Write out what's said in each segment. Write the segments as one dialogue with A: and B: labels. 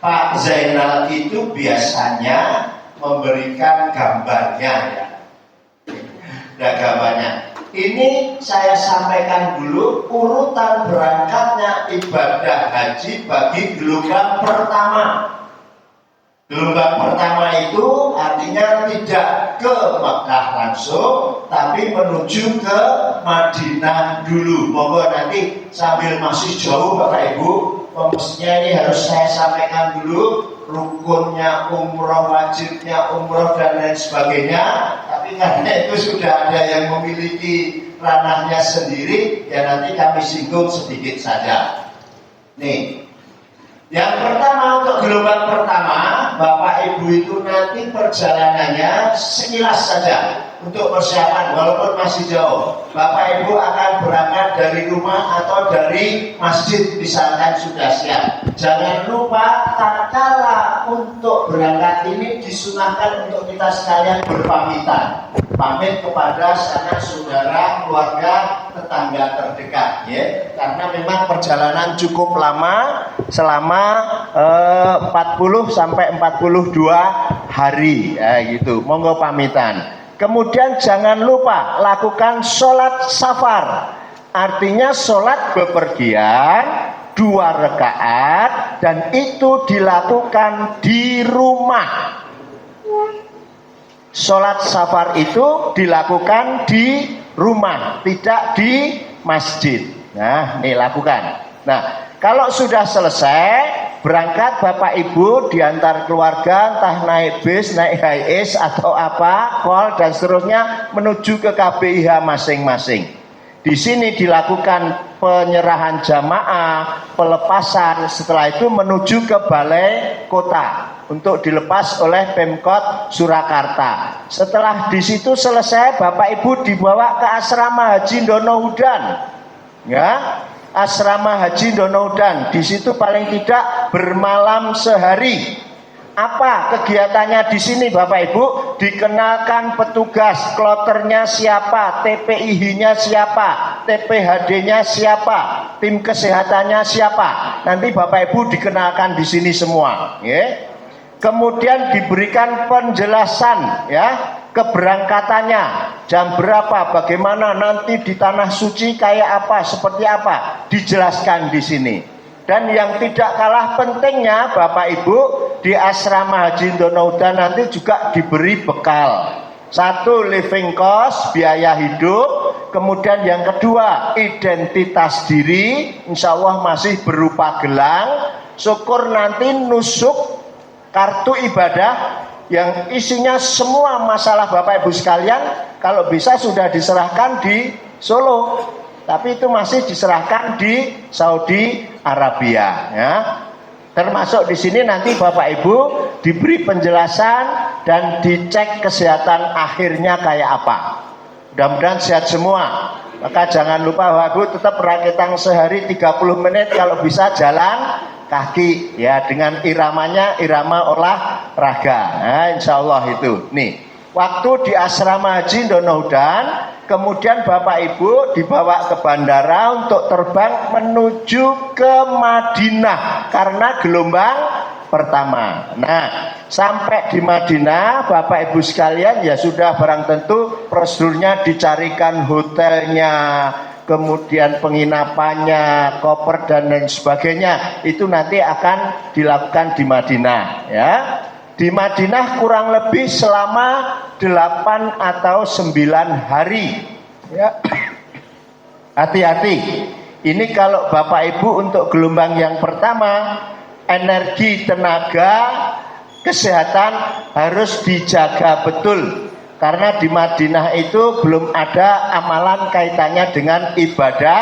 A: Pak Zainal itu biasanya memberikan gambarnya ya. Nah, gambarnya. Ini saya sampaikan dulu urutan berangkatnya ibadah haji bagi gelombang pertama. Gelombang pertama itu artinya tidak ke Mekah langsung, tapi menuju ke Madinah dulu. Monggo nanti sambil masih jauh Bapak Ibu, mestinya ini harus saya sampaikan dulu rukunnya umroh, wajibnya umroh dan lain sebagainya. Tapi karena itu sudah ada yang memiliki ranahnya sendiri, ya nanti kami singgung sedikit saja. Nih. Yang pertama, untuk gelombang pertama, Bapak Ibu itu nanti perjalanannya sekilas saja untuk persiapan walaupun masih jauh. Bapak Ibu akan berangkat dari rumah atau dari masjid misalkan sudah siap. Jangan lupa tatkala untuk berangkat ini disunahkan untuk kita sekalian berpamitan. Pamit kepada sanak saudara, keluarga, tetangga terdekat ya. Karena memang perjalanan cukup lama, selama 40 sampai 42 hari ya gitu. Monggo pamitan. Kemudian jangan lupa lakukan sholat safar. Artinya sholat bepergian 2 rakaat dan itu dilakukan di rumah. Sholat safar itu dilakukan di rumah, tidak di masjid. Nah, ini lakukan. Nah, kalau sudah selesai berangkat Bapak Ibu diantar keluarga, entah naik bis, naik HIS atau apa, kol dan seterusnya menuju ke KBIH masing-masing. Di sini dilakukan penyerahan jamaah, pelepasan, setelah itu menuju ke balai kota untuk dilepas oleh Pemkot Surakarta. Setelah di situ selesai, Bapak Ibu dibawa ke asrama Haji Donohudan. Ya, asrama Haji Donohudan. Di situ paling tidak bermalam sehari. Apa kegiatannya di sini Bapak Ibu? Dikenalkan petugas, kloternya siapa, TPIH-nya siapa, TPHD-nya siapa, tim kesehatannya siapa. Nanti Bapak Ibu dikenalkan di sini semua, ya. Kemudian diberikan penjelasan ya, keberangkatannya, jam berapa, bagaimana nanti di tanah suci kayak apa, seperti apa, dijelaskan di sini. Dan yang tidak kalah pentingnya Bapak Ibu, di asrama Haji Donohudan nanti juga diberi bekal. 1, living cost, biaya hidup. Kemudian yang kedua, identitas diri, insya Allah masih berupa gelang. Syukur nanti nusuk kartu ibadah yang isinya semua masalah Bapak Ibu sekalian, kalau bisa sudah diserahkan di Solo. Tapi itu masih diserahkan di Saudi Arabia ya. Termasuk di sini nanti Bapak Ibu diberi penjelasan dan dicek kesehatan akhirnya kayak apa. Mudah-mudahan sehat semua. Maka jangan lupa Bapak Ibu tetap rakitang sehari 30 menit, kalau bisa jalan kaki ya, dengan iramanya irama olahraga. Nah, insya Allah itu. Nih, waktu di asrama Haji Donohudan, kemudian Bapak Ibu dibawa ke bandara untuk terbang menuju ke Madinah karena gelombang pertama. Nah, sampai di Madinah Bapak Ibu sekalian ya sudah barang tentu prosedurnya dicarikan hotelnya, kemudian penginapannya, koper dan lain sebagainya. Itu nanti akan dilakukan di Madinah ya. Di Madinah kurang lebih selama 8 atau 9 hari ya. Hati-hati. Ini kalau Bapak Ibu untuk gelombang yang pertama, energi, tenaga, kesehatan harus dijaga betul. Karena di Madinah itu belum ada amalan kaitannya dengan ibadah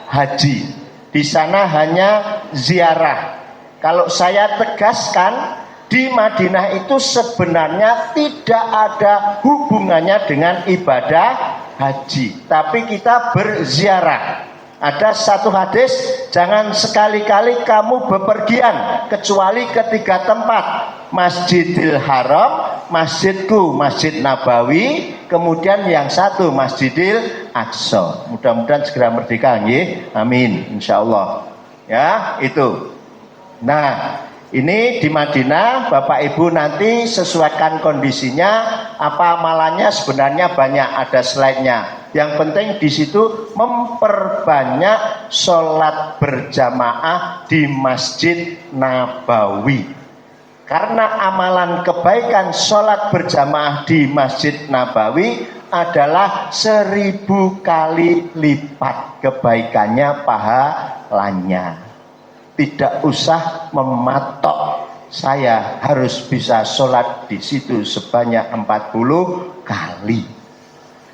A: haji. Di sana hanya ziarah. Kalau saya tegaskan, di Madinah itu sebenarnya tidak ada hubungannya dengan ibadah haji, tapi kita berziarah. Ada satu hadis, jangan sekali-kali kamu bepergian kecuali ke 3 tempat: Masjidil Haram, masjidku, Masjid Nabawi, kemudian yang satu Masjidil Aqsa. Mudah-mudahan segera merdeka, nggih. Amin, insyaallah. Ya, itu. Nah, Ini di Madinah, Bapak Ibu nanti sesuaikan kondisinya, apa amalannya sebenarnya banyak, ada slide-nya. Yang penting di situ memperbanyak sholat berjamaah di Masjid Nabawi. Karena amalan kebaikan sholat berjamaah di Masjid Nabawi adalah 1000 kali lipat kebaikannya, pahalanya. Tidak usah mematok saya harus bisa sholat di situ sebanyak 40 kali.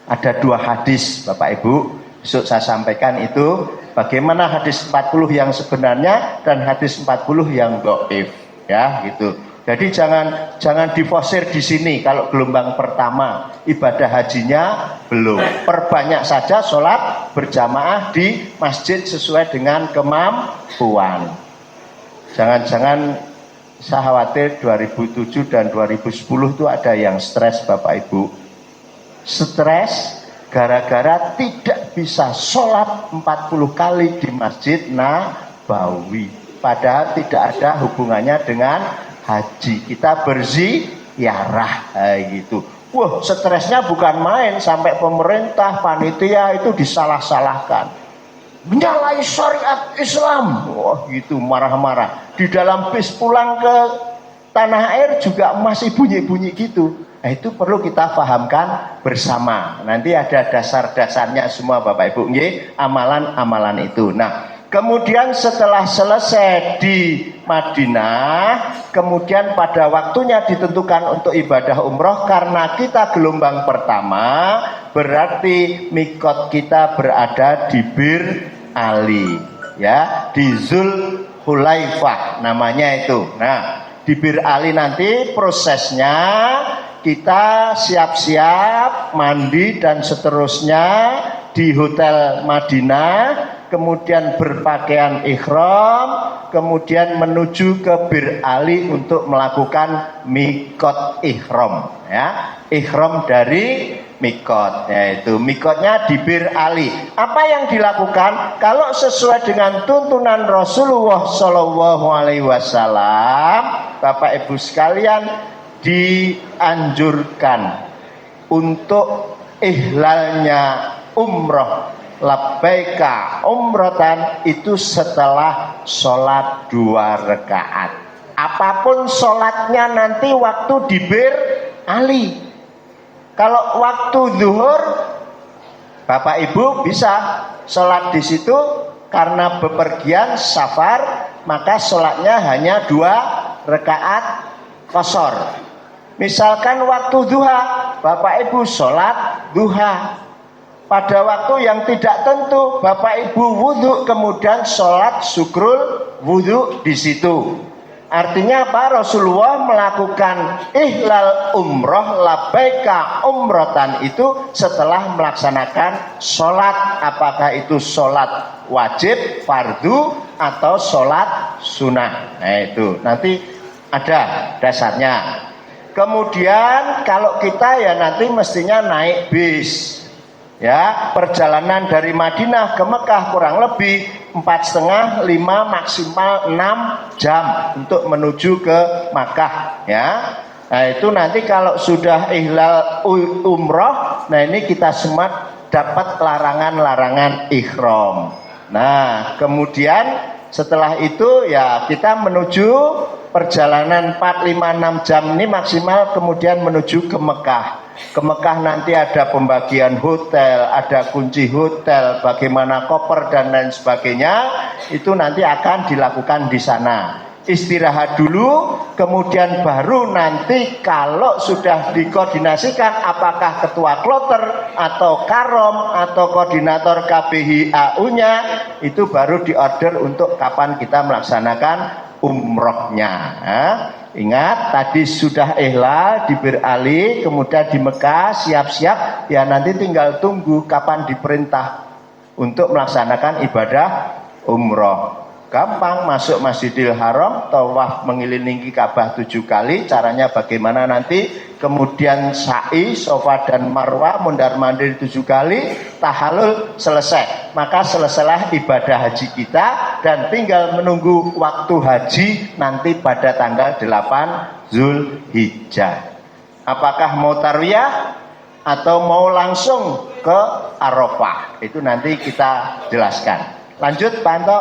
A: Ada 2 hadis Bapak Ibu, besok saya sampaikan itu bagaimana hadis 40 yang sebenarnya dan hadis 40 yang dhaif, ya gitu. Jadi jangan difosir di sini kalau gelombang pertama ibadah hajinya belum. Perbanyak saja sholat berjamaah di masjid sesuai dengan kemampuan. Jangan-jangan saya khawatir 2007 dan 2010 itu ada yang stres Bapak Ibu. Stres gara-gara tidak bisa sholat 40 kali di Masjid Nabawi. Padahal tidak ada hubungannya dengan haji, kita berziarah gitu. Wah, stresnya bukan main, sampai pemerintah, panitia itu disalah-salahkan, menyalahi syariat Islam. Wah gitu, marah-marah. Di dalam bis pulang ke tanah air juga masih bunyi-bunyi gitu. Nah, itu perlu kita pahamkan bersama. Nanti ada dasar-dasarnya semua Bapak Ibu, amalan-amalan itu. Nah, kemudian setelah selesai di Madinah, kemudian pada waktunya ditentukan untuk ibadah umroh. Karena kita gelombang pertama, berarti mikot kita berada di Bir Ali, ya, di Zul Hulaifah namanya itu. Nah, di Bir Ali nanti prosesnya kita siap-siap mandi dan seterusnya di Hotel Madinah, kemudian berpakaian ihram, kemudian menuju ke Bir Ali untuk melakukan mikot ihram, ya, ihram dari mikot, yaitu mikotnya di Bir Ali. Apa yang dilakukan kalau sesuai dengan tuntunan Rasulullah Shallallahu Alaihi Wasallam, Bapak Ibu sekalian, dianjurkan untuk ihlalnya umroh labbaika umrotan itu setelah sholat 2 rakaat. Apapun sholatnya nanti waktu di Bir Ali. Kalau waktu zuhur, Bapak Ibu bisa sholat di situ karena bepergian safar, maka sholatnya hanya 2 rakaat qashar. Misalkan waktu duha, Bapak Ibu sholat duha. Pada waktu yang tidak tentu, Bapak Ibu wudhu kemudian sholat syukrul wudhu di situ. Artinya apa? Rasulullah melakukan ihlal umroh labbaika umrotan itu setelah melaksanakan sholat. Apakah itu sholat wajib, fardu, atau sholat sunnah. Nah itu nanti ada dasarnya. Kemudian kalau kita ya nanti mestinya naik bis, ya, perjalanan dari Madinah ke Mekah kurang lebih 4,5, 5, maksimal 6 jam untuk menuju ke Makkah, ya. Nah itu nanti kalau sudah ihlal umroh, nah ini kita semua dapat larangan-larangan ihram. Nah kemudian setelah itu ya kita menuju perjalanan 4, 5, 6 jam ini maksimal, kemudian menuju ke Mekah. Ke Mekah nanti ada pembagian hotel, ada kunci hotel, bagaimana koper dan lain sebagainya. Itu nanti akan dilakukan di sana. Istirahat dulu, kemudian baru nanti kalau sudah dikoordinasikan apakah ketua kloter atau karom atau koordinator KBHAU-nya, itu baru diorder untuk kapan kita melaksanakan umrohnya. Ingat tadi sudah ihlal di Bir Ali, kemudian di Mekah siap-siap, ya nanti tinggal tunggu kapan diperintah untuk melaksanakan ibadah umroh. gampang, masuk Masjidil Haram, tawaf mengelilingi Ka'bah 7 kali. Caranya bagaimana nanti? Kemudian sa'i, Safa dan Marwah, mondar-mandir 7 kali, tahallul, selesai. Maka selesailah ibadah haji kita dan tinggal menunggu waktu haji nanti pada tanggal 8 Zulhijjah. Apakah mau tarwiyah atau mau langsung ke Arafah? Itu nanti kita jelaskan. Lanjut Pak Anto.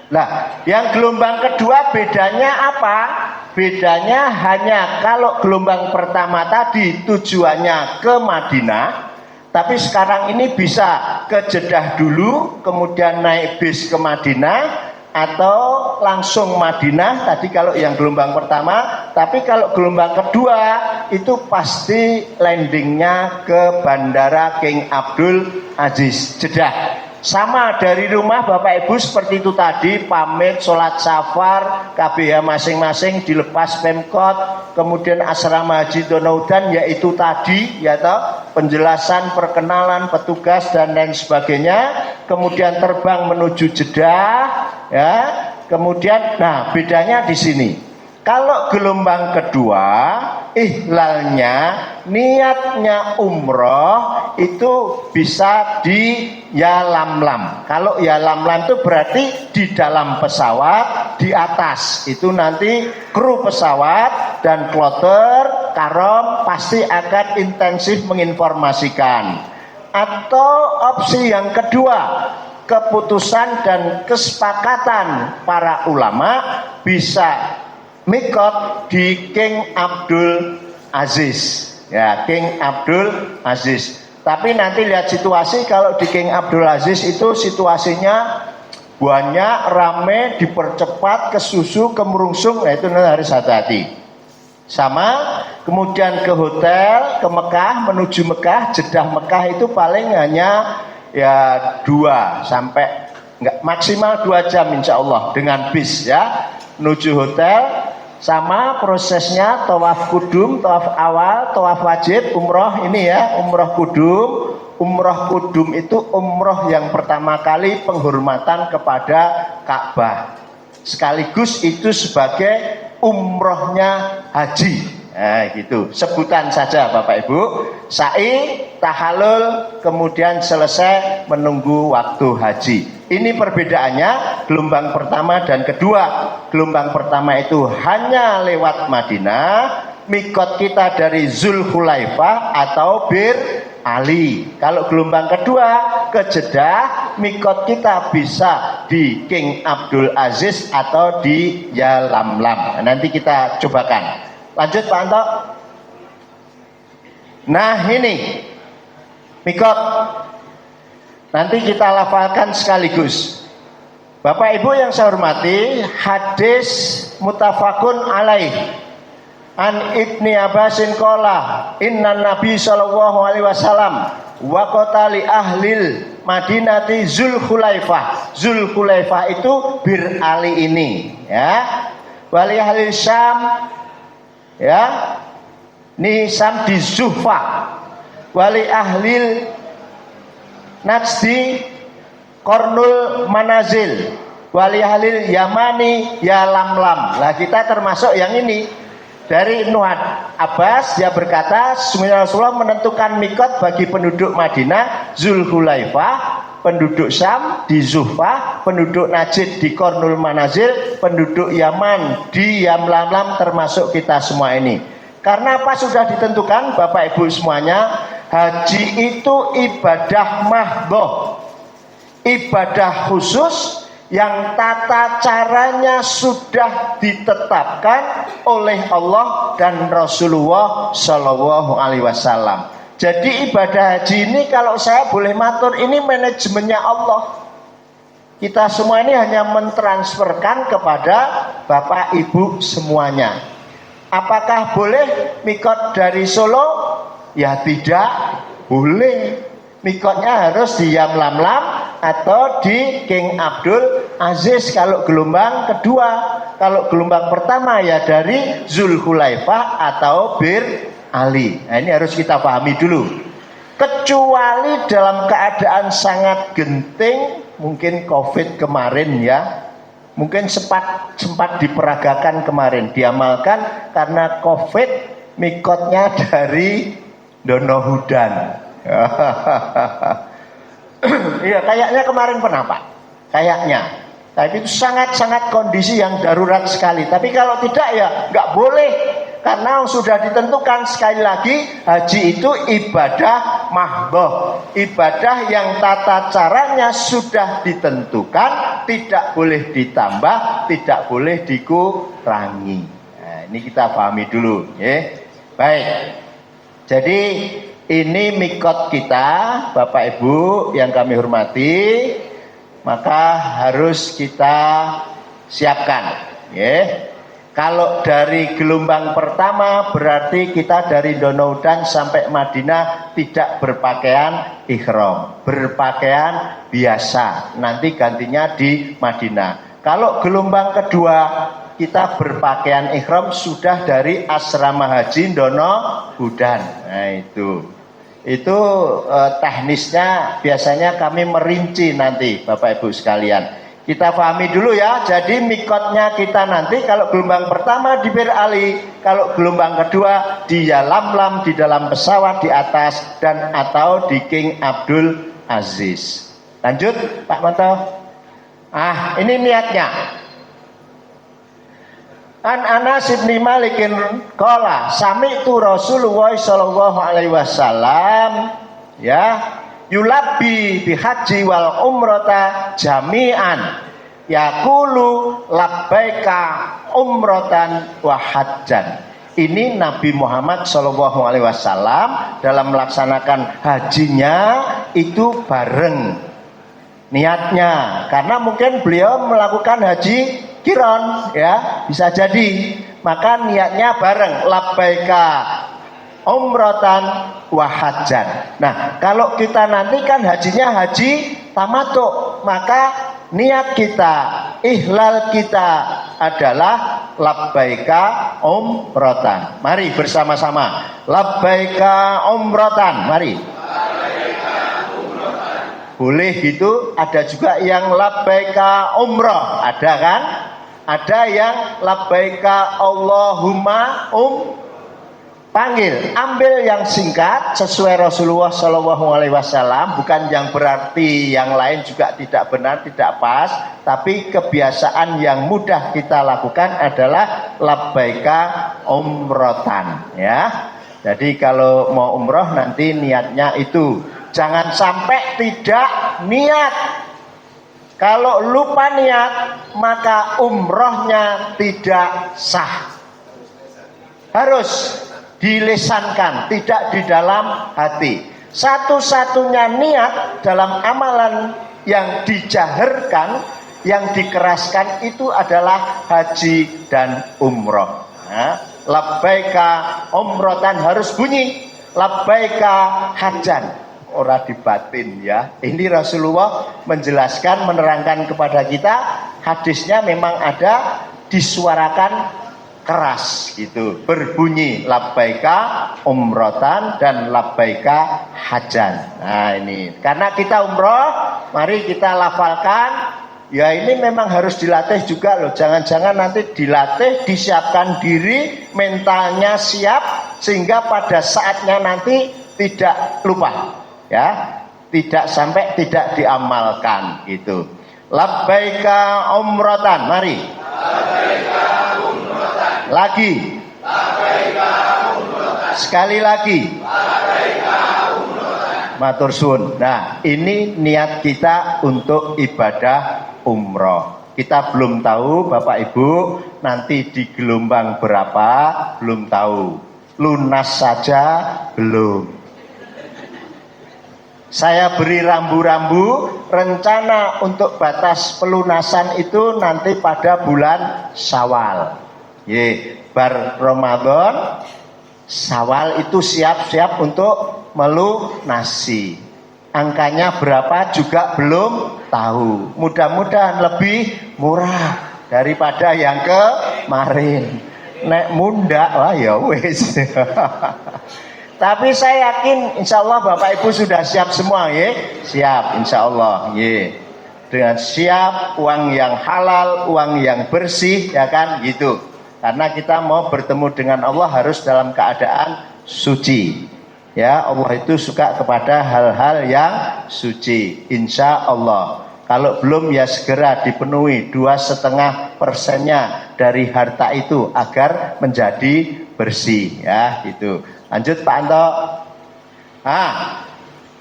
A: Nah, yang gelombang kedua bedanya apa? Bedanya hanya kalau gelombang pertama tadi tujuannya ke Madinah, tapi sekarang ini bisa ke Jeddah dulu, kemudian naik bis ke Madinah, atau langsung Madinah tadi kalau yang gelombang pertama. Tapi kalau gelombang kedua itu pasti landingnya ke Bandara King Abdul Aziz Jeddah. Sama dari rumah Bapak Ibu seperti itu tadi, pamit, sholat safar, KBH masing-masing dilepas Pemkot, kemudian asrama haji Donaudan, yaitu tadi ya toh, penjelasan, perkenalan, petugas dan lain sebagainya, kemudian terbang menuju Jeddah ya. Kemudian nah bedanya di sini. Kalau gelombang kedua, ihlalnya, niatnya umroh itu bisa di Yalamlam. Kalau Yalamlam itu berarti di dalam pesawat, di atas. Itu nanti kru pesawat dan kloter, karom pasti akan intensif menginformasikan. Atau opsi yang kedua, keputusan dan kesepakatan para ulama bisa mikot di King Abdul Aziz ya, King Abdul Aziz. Tapi nanti lihat situasi. Kalau di King Abdul Aziz itu situasinya banyak, rame, dipercepat, kesusu, kemerungsung. Nah itu nanti harus hati-hati. Sama kemudian ke hotel, ke Mekah, menuju Mekah, Jeddah Mekah itu paling hanya ya 2 sampai enggak, maksimal 2 jam insya Allah dengan bis ya, menuju hotel. Sama prosesnya tawaf kudum, tawaf awal, tawaf wajib, umroh ini ya, umroh kudum. Umroh kudum itu umroh yang pertama kali penghormatan kepada Ka'bah. Sekaligus itu sebagai umrohnya haji. Nah gitu, sebutan saja Bapak Ibu. Sa'i, tahallul, kemudian selesai menunggu waktu haji. Ini perbedaannya gelombang pertama dan kedua. Gelombang pertama itu hanya lewat Madinah, mikot kita dari Zulhulaifah atau Bir Ali. Kalau gelombang kedua ke Jeddah, mikot kita bisa di King Abdul Aziz atau di Yalamlam. Nanti kita cobakan. Lanjut Pak Anto. Nah ini mikot. Nanti kita lafalkan sekaligus. Bapak Ibu yang saya hormati, hadis mutafakun alaih an Ibni Abbasin qala inna Nabi sallallahu alaihi wasallam waqata li ahlil Madinati Zulhulaifah. Zulhulaifah itu Bir Ali ini ya. Wali ahli Syam ya. Ini Syam di Zuhfa. Wali ahlil Najdi Kornul Manazil. Wali ahlil Yamani Yalamlam. Lah kita termasuk yang ini. Dari Ibnu Abbas dia berkata, sesungguhnya Rasulullah menentukan mikot bagi penduduk Madinah Zulhulaifah, penduduk Syam di Zuhfa, penduduk Najd di Kornul Manazil, penduduk Yaman di Yalamlam, termasuk kita semua ini. Karena apa sudah ditentukan Bapak Ibu semuanya, haji itu ibadah mahdhah, ibadah khusus yang tata caranya sudah ditetapkan oleh Allah dan Rasulullah Shallallahu Alaihi Wasallam. Jadi ibadah haji ini kalau saya boleh matur, ini manajemennya Allah. Kita semua ini hanya mentransferkan kepada Bapak Ibu semuanya. Apakah boleh mikot dari Solo? Ya tidak boleh. Mikotnya harus di Yalamlam atau di King Abdul Aziz kalau gelombang kedua. Kalau gelombang pertama ya dari Zulhulaifah atau Bir Ali. Nah ini harus kita pahami dulu. Kecuali dalam keadaan sangat genting, mungkin COVID kemarin ya, mungkin sempat diperagakan kemarin, diamalkan karena COVID, mikotnya dari Donohudan. Iya, kayaknya kemarin pernah Pak, kayaknya. Tapi itu sangat-sangat kondisi yang darurat sekali. Tapi kalau tidak ya nggak boleh, karena sudah ditentukan. Sekali lagi, haji itu ibadah mahdhah, ibadah yang tata caranya sudah ditentukan, tidak boleh ditambah, tidak boleh dikurangi. Nah, ini kita pahami dulu, ya. Baik. Jadi ini mikot kita, Bapak Ibu yang kami hormati, maka harus kita siapkan, ya. Kalau dari gelombang pertama berarti kita dari Donohudan sampai Madinah tidak berpakaian ihram, berpakaian biasa. Nanti gantinya di Madinah. Kalau gelombang kedua kita berpakaian ihram sudah dari asrama haji Donohudan. Nah itu teknisnya biasanya kami merinci nanti Bapak Ibu sekalian. Kita pahami dulu ya. Jadi mikotnya kita nanti kalau gelombang pertama di Bir Ali, kalau gelombang kedua di Yalamlam, di dalam pesawat di atas, dan atau di King Abdul Aziz. Lanjut Pak Manto. Ini niatnya. An Anas bin Malikin qala sami'tu Rasulullah sallallahu alaihi wasallam yulabbi bihaji wal umrata jami'an yaqulu labbaika umratan wa hajjan. Ini Nabi Muhammad sallallahu alaihi wasallam dalam melaksanakan hajinya itu bareng niatnya, karena mungkin beliau melakukan haji kiron, ya bisa jadi, maka niatnya bareng labbaika umratan wa hajjan. Nah, kalau kita nanti kan hajinya haji tamattu, maka niat kita, ihlal kita adalah labbaika umratan. Mari bersama-sama labbaika umratan. Mari. Boleh gitu, ada juga yang labbaika umrah, ada kan? Ada yang labbaika Allahumma panggil, ambil yang singkat sesuai Rasulullah Shallallahu Alaihi Wasallam, bukan yang berarti yang lain juga tidak benar, tidak pas, tapi kebiasaan yang mudah kita lakukan adalah labbaika umrotan, ya. Jadi kalau mau umroh nanti niatnya itu, jangan sampai tidak niat. Kalau lupa niat maka umrohnya tidak sah. Harus dilesankan, tidak di dalam hati. Satu-satunya niat dalam amalan yang dijaharkan, yang dikeraskan itu adalah haji dan umroh. Nah, labbaika umrotan harus bunyi, labbaika hajan. Ora dibatin, ya. Ini Rasulullah menjelaskan, menerangkan kepada kita, hadisnya memang ada, disuarakan keras gitu, berbunyi labbaika umrotan dan labbaika hajan. Nah ini karena kita umroh, mari kita lafalkan. Ya ini memang harus dilatih juga loh. Jangan-jangan nanti dilatih, disiapkan diri, mentalnya siap, sehingga pada saatnya nanti tidak lupa, ya, tidak sampai tidak diamalkan gitu. Labbaika umrotan, mari. Labbaika umrotan. Lagi. Labbaika umrotan. Sekali lagi. Labbaika umrotan. Matur suwun. Nah, ini niat kita untuk ibadah umroh. Kita belum tahu Bapak Ibu nanti di gelombang berapa, belum tahu. Lunas saja belum. Saya beri rambu-rambu, rencana untuk batas pelunasan itu nanti pada bulan Syawal. Bar Ramadan, Syawal itu siap-siap untuk melunasi. Angkanya berapa juga belum tahu. Mudah-mudahan lebih murah daripada yang kemarin. Nek munda lah ya wis. Tapi saya yakin insya Allah Bapak Ibu sudah siap semua, ya. Siap insya Allah, ya. dengan siap, uang yang halal, uang yang bersih, ya kan gitu. Karena kita mau bertemu dengan Allah harus dalam keadaan suci. Ya, Allah itu suka kepada hal-hal yang suci, insya Allah. Kalau belum ya segera dipenuhi 2,5% dari harta itu agar menjadi bersih, ya gitu. Lanjut Pak Anto.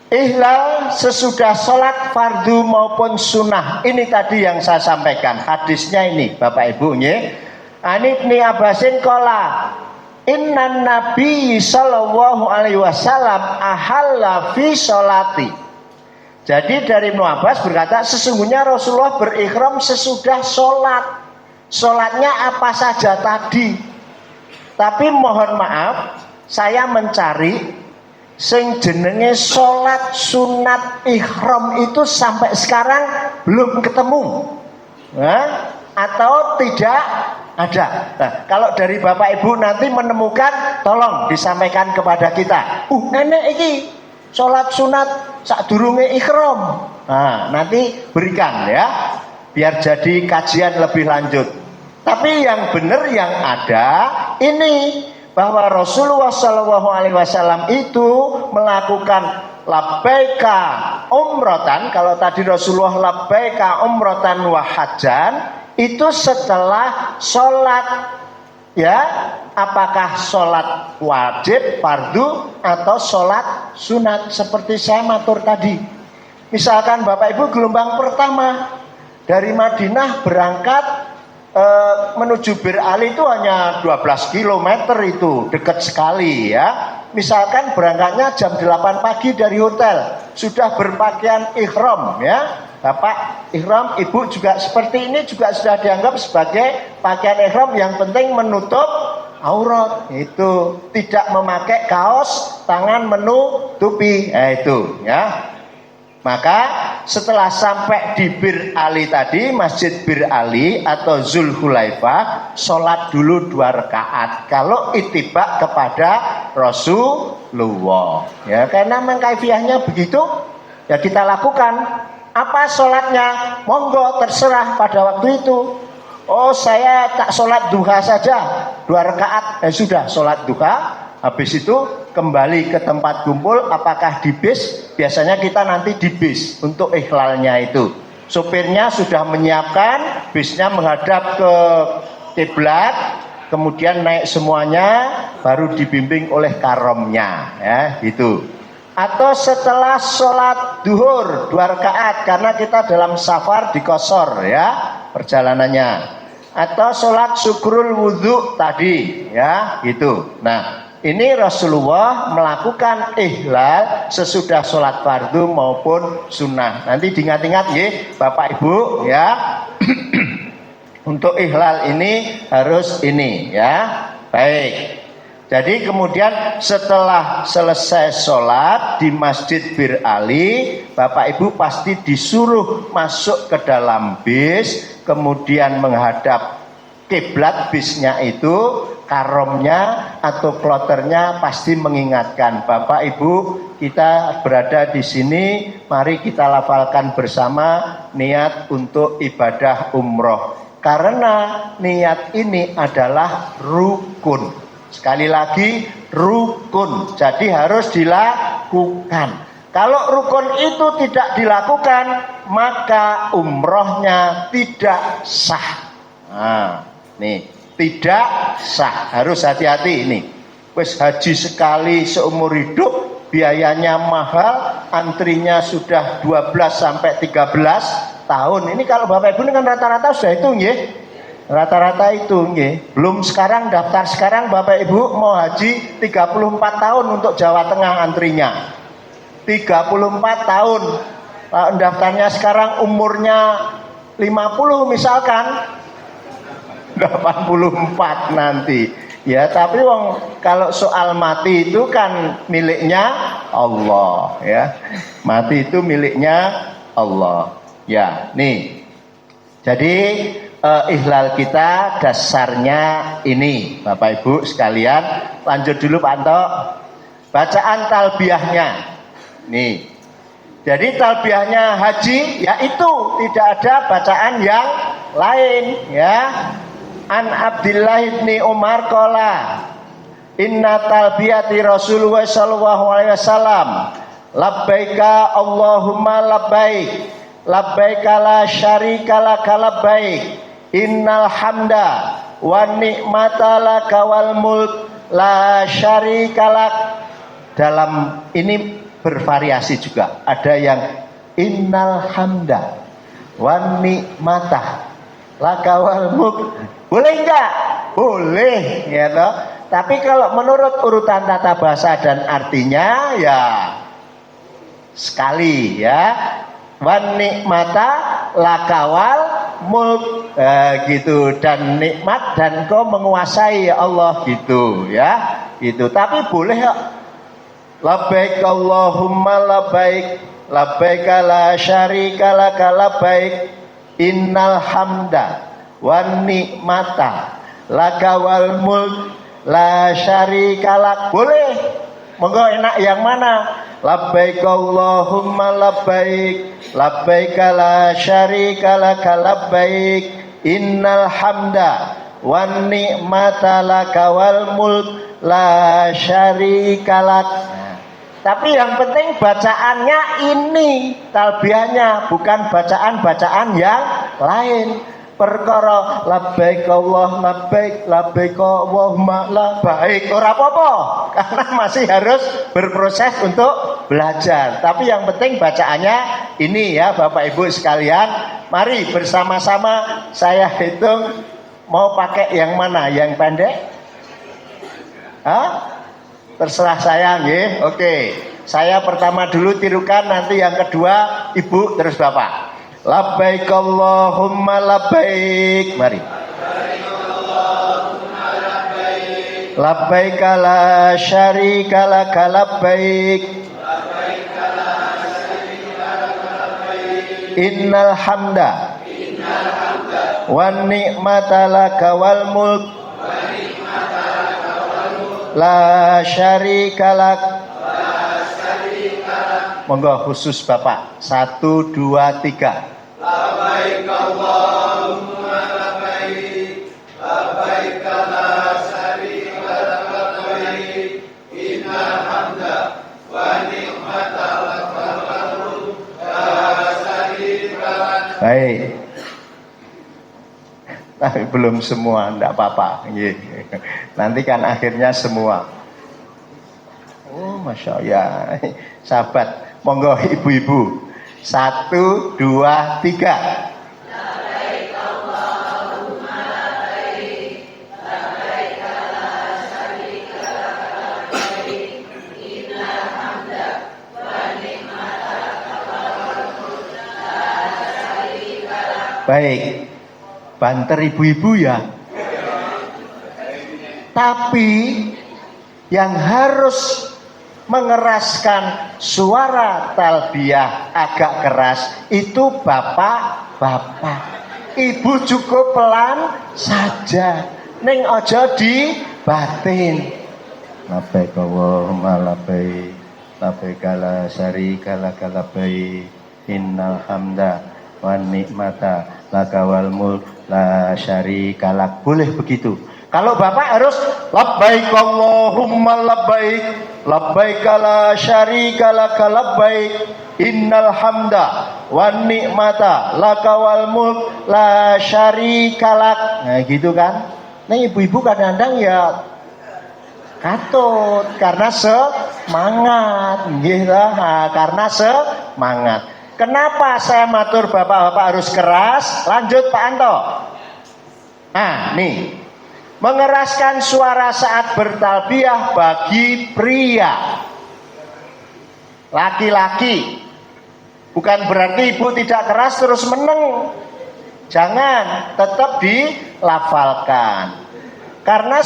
A: Ihlal sesudah sholat fardu maupun sunnah. Ini tadi yang saya sampaikan. Hadisnya ini Bapak Ibu nih. Ibni Abbasin qala innan nabi sallallahu alaihi wasallam ahalla fi sholati. Jadi dari Ibnu Abbas berkata sesungguhnya Rasulullah berikhram sesudah sholat. Sholatnya apa saja tadi. Tapi mohon maaf, saya mencari sing jenenge sholat sunat ikhram itu sampai sekarang belum ketemu, atau tidak ada. Nah, kalau dari Bapak Ibu nanti menemukan, tolong disampaikan kepada kita. Nenek iki sholat sunat sadurunge ikhram. Nah, nanti berikan ya, biar jadi kajian lebih lanjut. Tapi yang benar yang ada ini, bahwa Rasulullah SAW itu melakukan labbaika umrotan. Kalau tadi Rasulullah labbaika umrotan wa hajjan, itu setelah sholat, ya, apakah sholat wajib fardu atau sholat sunat seperti saya matur tadi. Misalkan Bapak Ibu gelombang pertama dari Madinah berangkat menuju Bir Ali itu hanya 12 km, itu dekat sekali ya. Misalkan berangkatnya jam 8 pagi dari hotel, sudah berpakaian ihram ya. Bapak ihram, Ibu juga seperti ini juga sudah dianggap sebagai pakaian ihram, yang penting menutup aurat. Itu tidak memakai kaos, tangan menutupi, itu ya. Maka setelah sampai di Bir Ali tadi, Masjid Bir Ali atau Zulhulaifah, sholat dulu 2 rakaat. Kalau itibak kepada Rasulullah, ya, karena mengkaifiahnya begitu, ya kita lakukan. Apa sholatnya? Monggo terserah pada waktu itu. Oh, saya tak sholat duha saja 2 rakaat, sudah sholat duha. Habis itu kembali ke tempat kumpul. Apakah di bis? Biasanya kita nanti di bis untuk ikhlalnya itu. Sopirnya sudah menyiapkan, bisnya menghadap ke kiblat, kemudian naik semuanya, baru dibimbing oleh karomnya, ya gitu. Atau setelah sholat duhur 2 rakaat, karena kita dalam safar di qashar ya perjalanannya. Atau sholat syukrul wudhu tadi, ya gitu. Nah, ini Rasulullah melakukan ihlal sesudah sholat fardu maupun sunnah. Nanti diingat-ingat ya Bapak Ibu ya. Untuk ihlal ini harus ini ya. Baik. Jadi kemudian setelah selesai sholat di Masjid Bir Ali, Bapak Ibu pasti disuruh masuk ke dalam bis, kemudian menghadap kiblat bisnya itu. Karomnya atau kloternya pasti mengingatkan, Bapak Ibu, kita berada di sini, mari kita lafalkan bersama niat untuk ibadah umroh. Karena niat ini adalah rukun. Sekali lagi rukun, jadi harus dilakukan. Kalau rukun itu tidak dilakukan, maka umrohnya tidak sah. Nah, nih. Tidak sah, harus hati-hati ini. Wes haji sekali seumur hidup, biayanya mahal, antrinya sudah 12 sampai 13 tahun. Ini kalau Bapak Ibu dengan rata-rata sudah itu nggih. Rata-rata itu nggih. Belum sekarang daftar sekarang Bapak Ibu mau haji 34 tahun untuk Jawa Tengah antrinya. 34 tahun. Daftarnya sekarang umurnya 50 misalkan. 84 nanti ya, tapi kalau soal mati itu kan miliknya Allah ya, mati itu miliknya Allah ya. Nih jadi ihlal kita dasarnya ini Bapak Ibu sekalian. Lanjut dulu Pak Anto, bacaan talbiyahnya nih. Jadi talbiyahnya haji yaitu tidak ada bacaan yang lain ya. An Abdillah ibni Umar qala inna talbiyati Rasulullah sallallahu alaihi wasallam labbaika Allahumma labbaik labbaika la syarika laka labbaik innal hamda wa ni'mata laka wal mulk la syarika lak. Dalam ini bervariasi juga. Ada yang innal hamda wa ni'mata laka wal mulk. Boleh enggak? Boleh ya toh. Tapi kalau menurut urutan tata bahasa dan artinya ya sekali ya. Wan nikmata lakawal mulk gitu, dan nikmat dan kau menguasai ya Allah gitu ya. Gitu. Tapi boleh ya. Labbaik Allahumma labbaik labbaik la syarika laka labbaik innal hamda wan nikmata laka wal mulk la syarika lak. Boleh. Monggo enak yang mana? Labbaik Allahumma labbaik labbaik la syarika laka labbaik innal hamda wan ni'mata laka wal mulk la syarika lak. Tapi yang penting bacaannya ini talbiyahnya, bukan bacaan-bacaan yang lain. Perkara labbaik Allah labbaik labbaik Allahumma labbaik ora apa-apa karena masih harus berproses untuk belajar. Tapi yang penting bacaannya ini ya Bapak Ibu sekalian. Mari bersama-sama saya hitung mau pakai yang mana? Yang pendek? Hah? Terserah saya nggih. Oke. Saya pertama dulu tirukan, nanti yang kedua Ibu terus Bapak. Labbaik Allahumma labbaik. Mari. Labbaik la syarika laka labbaik. Innal hamda wan ni'mata laka wal mulk la syarika lak. Monggo khusus Bapak. 1, 2, 3. Labbaik Allahumma labbaik labbaik la syarika lak labbaik innal hamda wa ni'mata laka wal mulk la syarika lak. Baik. Tapi belum semua, enggak apa-apa. Nanti kan akhirnya semua. Oh, Masya Allah. Sahabat, monggo ibu-ibu. 1, 2, 3. Baik, banter ibu-ibu ya. Tapi yang harus mengeraskan suara talbiyah agak keras itu bapak-bapak. Ibu cukup pelan saja, ning ojo di batin. Labbaik Allahumma labbaik labbaik la syarika laka labbaik innal hamda wan ni'mata laka wal mulk la syarika lak. Boleh begitu. Kalau Bapak harus labbaik Allahumma labbaik labbaik la syarika laka labbaik innal hamda wan ni'mata laka wal mulk la syarika lak. Nah gitu kan. Nah ibu-ibu kadang-kadang ya katut karena semangat nggih lah, karena semangat. Kenapa saya matur bapak-bapak harus keras? Lanjut Pak Anto. Nah nih, mengeraskan suara saat bertalbiyah bagi pria, laki-laki. Bukan berarti ibu tidak keras terus meneng. Jangan, tetap dilafalkan. Karena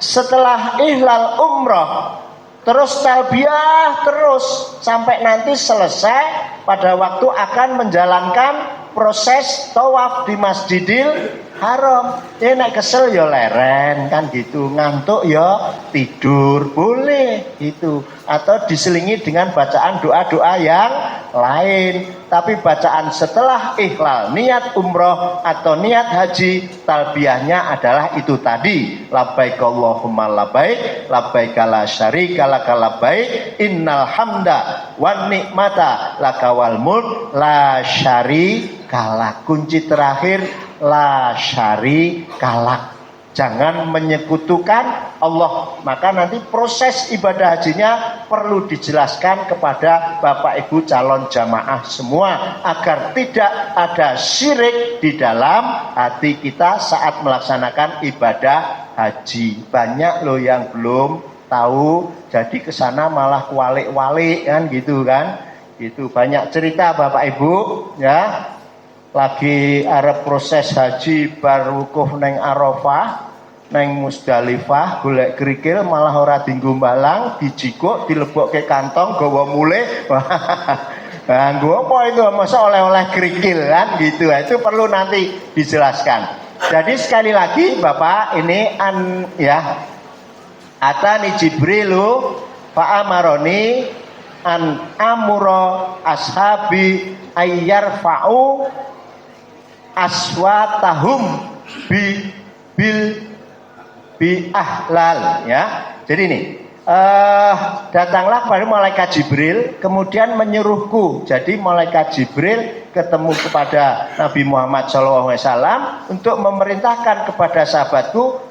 A: setelah ihlal umroh terus talbiyah terus sampai nanti selesai pada waktu akan menjalankan proses tawaf di Masjidil haram. Nek kesel ya leren kan gitu, ngantuk ya tidur boleh gitu, atau diselingi dengan bacaan doa-doa yang lain. Tapi bacaan setelah ikhlal niat umroh atau niat haji, talbiyahnya adalah itu tadi, labbaik Allahumma labbaik, labbaik la syarika laka labbaik, innal hamda wan nikmata lakawal mulk la syarika lak. Kunci terakhir la syarikalak, jangan menyekutukan Allah. Maka nanti proses ibadah hajinya perlu dijelaskan kepada Bapak Ibu calon jamaah semua, agar tidak ada syirik di dalam hati kita saat melaksanakan ibadah haji. Banyak loh yang belum tahu, jadi kesana malah kualik-walik kan gitu kan. Itu banyak cerita Bapak Ibu ya. Lagi arep proses haji bar wukuf neng Arafah, neng Musdalifah, golek kerikil malah ora dienggo mbalang, dijikuk, dilebokke kantong, gawa mulih. Nah, apa itu? Masa oleh-oleh kerikil kan gitu. Itu perlu nanti dijelaskan. Jadi sekali lagi Bapak, ini atani Jibrilu fa amaroni an amuro ashabi ayyarfa'u aswatahum bi ahlal ya. Jadi ini datanglah kepada malaikat Jibril, kemudian menyuruhku. Jadi malaikat Jibril ketemu kepada Nabi Muhammad SAW untuk memerintahkan kepada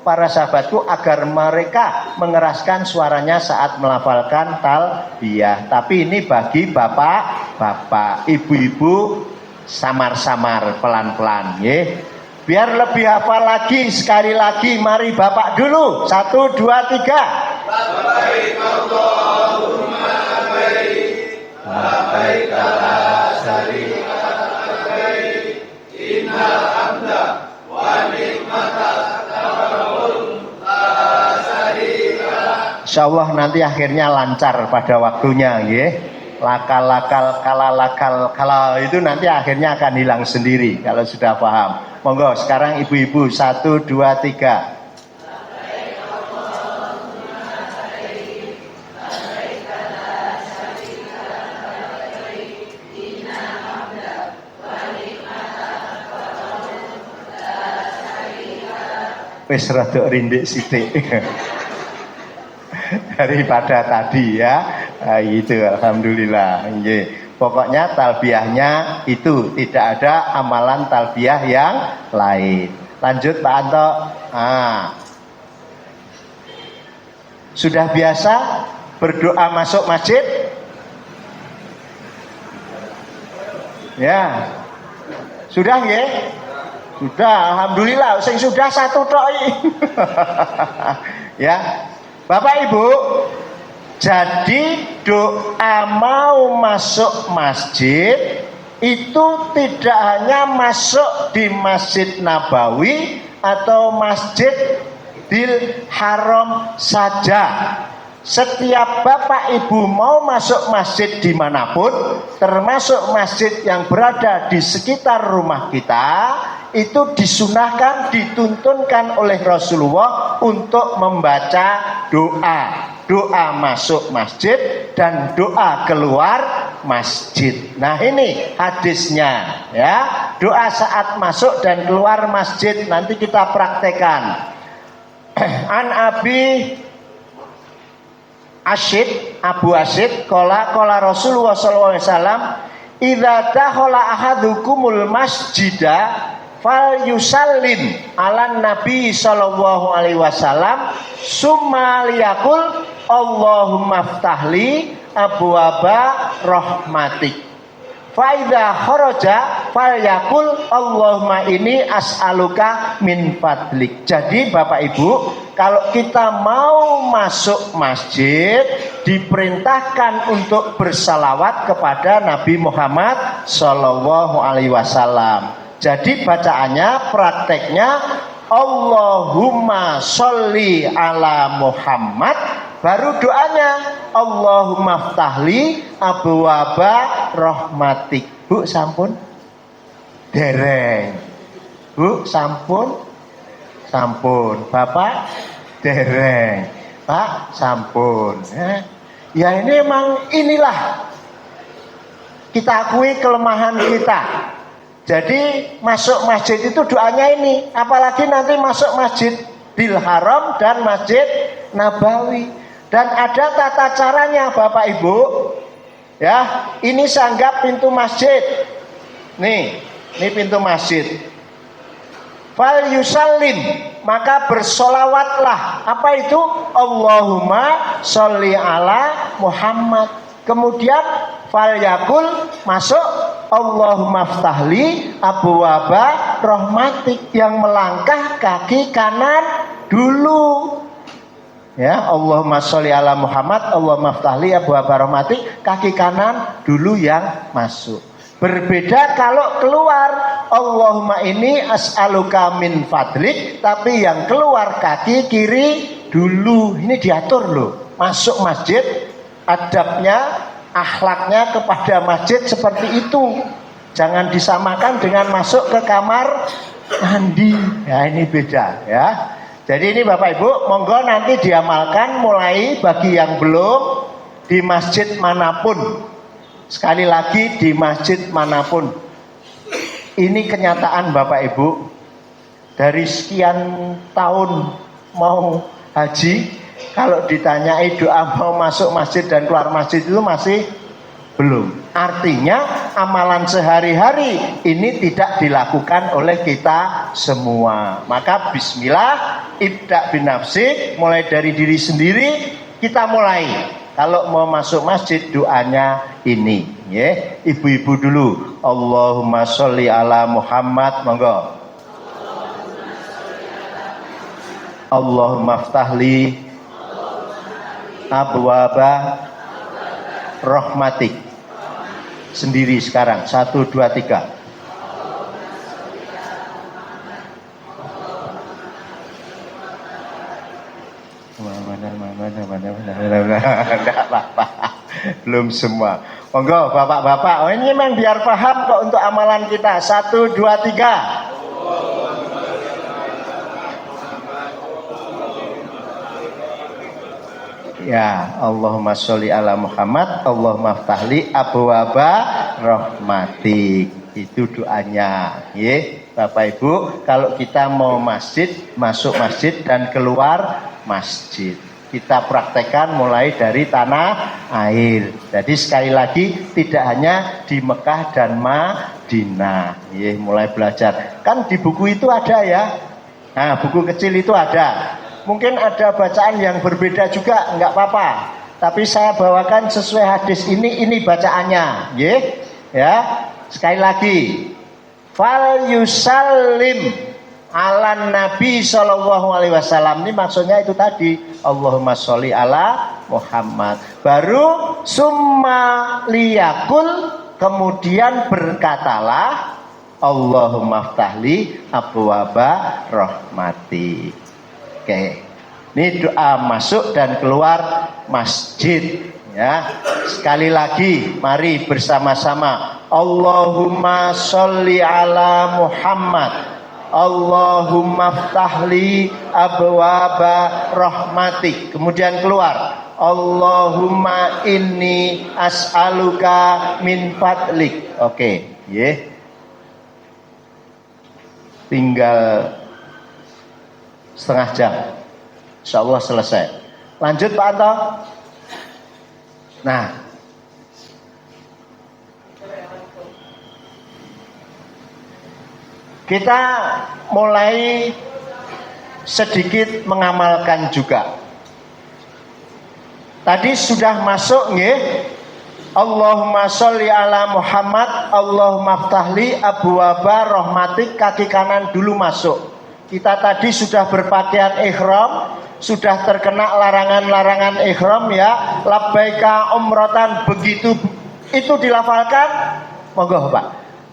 A: para sahabatku agar mereka mengeraskan suaranya saat melafalkan talbiyah. Tapi ini bagi bapak-bapak, ibu-ibu samar-samar, pelan-pelan ya. Biar lebih hafal lagi, sekali lagi mari Bapak dulu. 1, 2, 3. Labbaik Allahumma labbaik, labbaik la syarika lak, innal hamda wa ni'mata la syarika lak. Insyaallah nanti akhirnya lancar pada waktunya ya. Lakal kala itu nanti akhirnya akan hilang sendiri kalau sudah paham. Monggo sekarang ibu-ibu 1, 2, 3. Wis rada rindik sithik. Daripada tadi ya. Nah, itu alhamdulillah. Pokoknya talbiyahnya itu, tidak ada amalan talbiyah yang lain. Lanjut Pak Anto. Sudah biasa berdoa masuk masjid? Ya. Sudah ya? Sudah, alhamdulillah. Sing sudah satu tok. Ya. Bapak Ibu, jadi doa mau masuk masjid itu tidak hanya masuk di Masjid Nabawi atau Masjidil Haram saja. Setiap Bapak Ibu mau masuk masjid dimanapun, termasuk masjid yang berada di sekitar rumah kita, itu disunahkan, dituntunkan oleh Rasulullah untuk membaca doa masuk masjid dan doa keluar masjid. Nah ini hadisnya ya, doa saat masuk dan keluar masjid nanti kita praktekkan. An Abu Asyid kola Rasulullah sallallahu alaihi wasallam, idza dakhala ahadukumul masjida fal yusallim ala nabi sallallahu alaihi wasallam summa liyaqul Allahumma ftahli abwaaba rahmatik. Faida kharaja falyakul Allahumma ini as'aluka min fadlik. Jadi Bapak Ibu, kalau kita mau masuk masjid diperintahkan untuk bersalawat kepada Nabi Muhammad sallallahu alaihi wasallam. Jadi bacaannya, prakteknya Allahumma sholli ala Muhammad, baru doanya Allahumma ftahli abwaaba rahmatik. Bu sampun dereng. Bu, sampun? Sampun. Bapak? Dereng. Pak, sampun. Ya ini emang inilah kita akui kelemahan kita. Jadi masuk masjid itu doanya ini. Apalagi nanti masuk Masjidil Haram dan Masjid Nabawi. Dan ada tata caranya Bapak Ibu. Ya, ini saya anggap pintu masjid. Nih, ini pintu masjid. Fal yusallim, maka bersolawatlah. Apa itu? Allahumma sholli ala Muhammad. Kemudian fal yakul, masuk Allahumma ftahli abwaba rahmatik, yang melangkah kaki kanan dulu. Ya, Allahumma sholli ala Muhammad, Allahumma ftahli abwaba rahmatik, kaki kanan dulu yang masuk. Berbeda kalau keluar, Allahumma ini as'aluka min fadlik, tapi yang keluar kaki kiri dulu. Ini diatur loh. Masuk masjid, adabnya, akhlaknya kepada masjid seperti itu. Jangan disamakan dengan masuk ke kamar mandi. Ya, ini beda ya. Jadi ini Bapak Ibu, monggo nanti diamalkan mulai bagi yang belum di masjid manapun. Sekali lagi di masjid manapun. Ini kenyataan Bapak Ibu. Dari sekian tahun mau haji, kalau ditanyai doa mau masuk masjid dan keluar masjid itu masih belum. Artinya amalan sehari-hari ini tidak dilakukan oleh kita semua. Maka bismillah, ibda binafsik, mulai dari diri sendiri kita mulai. Kalau mau masuk masjid doanya ini, ya. Ibu-ibu dulu. Allahumma sholli ala Muhammad, monggo. Allahumma ftahli abwaba rahmatik. Sendiri sekarang. 1, 2, 3. Enggak apa-apa. Belum semua. Monggo bapak-bapak. Oh, ini memang biar paham kok untuk amalan kita. 1, 2, 3. Ya, Allahumma sholli ala Muhammad, Allahumma ftahli abwaba rahmatik. Itu doanya. Ya, Bapak Ibu, kalau kita mau masjid, masuk masjid dan keluar masjid, kita praktekkan mulai dari tanah air. Jadi sekali lagi tidak hanya di Mekah dan Madinah. Ya, mulai belajar. Kan di buku itu ada ya. Nah, buku kecil itu ada. Mungkin ada bacaan yang berbeda juga, enggak apa-apa. Tapi saya bawakan sesuai hadis ini bacaannya, ya. Sekali lagi. Fal yusallim ala Nabi sallallahu alaihi wasallam. Ini maksudnya itu tadi, Allahumma sholli ala Muhammad. Baru summa liyakul, kemudian berkatalah Allahumma ftahli abwaba rahmati. Oke, ini doa masuk dan keluar masjid ya. Sekali lagi, mari bersama-sama. Allahumma sholli ala Muhammad, Allahumma ftahli abwaba rahmatik. Kemudian keluar, Allahumma inni as'aluka min fadlik. Oke, ya. Tinggal setengah jam, insya Allah selesai. Lanjut Pak Anto. Nah, kita mulai sedikit mengamalkan juga. Tadi sudah masuk nggih. Allahumma sholli ala Muhammad, Allahumma ftahli abwaba rahmatik, kaki kanan dulu masuk. Kita tadi sudah berpakaian ihram, sudah terkena larangan-larangan ihram ya. Labbaika umratan, begitu itu dilafalkan, monggo Pak.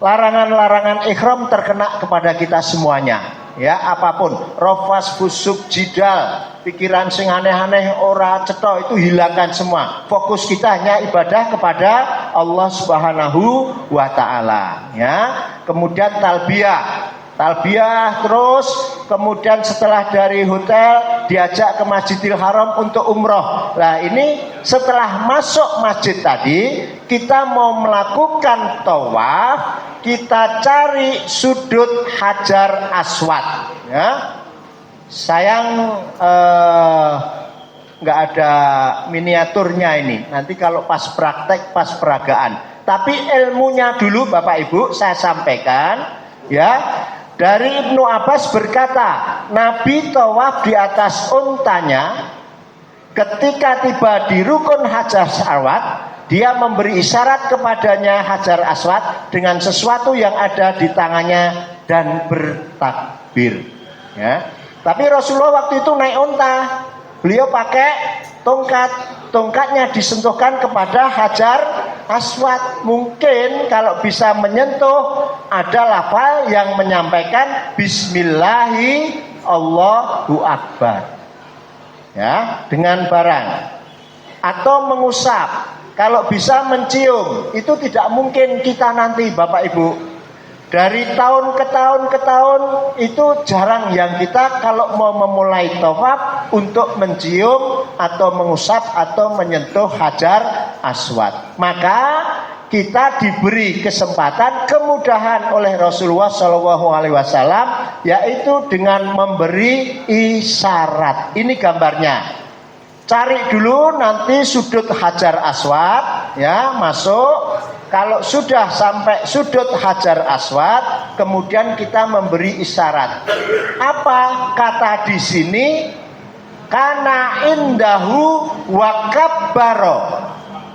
A: Larangan-larangan ihram terkena kepada kita semuanya. Ya, apapun, rofas, busuk, jidal, pikiran sing aneh-aneh, ora cetok, itu hilangkan semua. Fokus kita hanya ibadah kepada Allah Subhanahu wa taala, ya. Kemudian talbiyah. talbiyah, terus kemudian setelah dari hotel diajak ke Masjidil Haram untuk umroh. Nah ini setelah masuk masjid tadi kita mau melakukan tawaf, kita cari sudut Hajar Aswad ya. Sayang nggak ada miniaturnya ini, nanti kalau pas praktek, pas peragaan. Tapi ilmunya dulu Bapak Ibu saya sampaikan ya. Dari Ibnu Abbas berkata, Nabi tawaf di atas untanya, ketika tiba di rukun Hajar Aswad, dia memberi isyarat kepadanya Hajar Aswad dengan sesuatu yang ada di tangannya dan bertakbir. Ya. Tapi Rasulullah waktu itu naik unta, beliau pakai tongkatnya disentuhkan kepada Hajar Aswad. Mungkin kalau bisa menyentuh ada lafal yang menyampaikan Bismillahi Allahu Akbar ya, dengan barang, atau mengusap. Kalau bisa mencium, itu tidak mungkin kita nanti Bapak Ibu. Dari tahun ke tahun itu jarang yang kita kalau mau memulai tawaf untuk mencium atau mengusap atau menyentuh Hajar Aswad. Maka kita diberi kesempatan, kemudahan oleh Rasulullah SAW, yaitu dengan memberi isyarat. Ini gambarnya. Cari dulu nanti sudut Hajar Aswad ya, masuk. Kalau sudah sampai sudut Hajar Aswad, kemudian kita memberi isyarat. Apa kata di sini? Kana indahu wa kabbaro.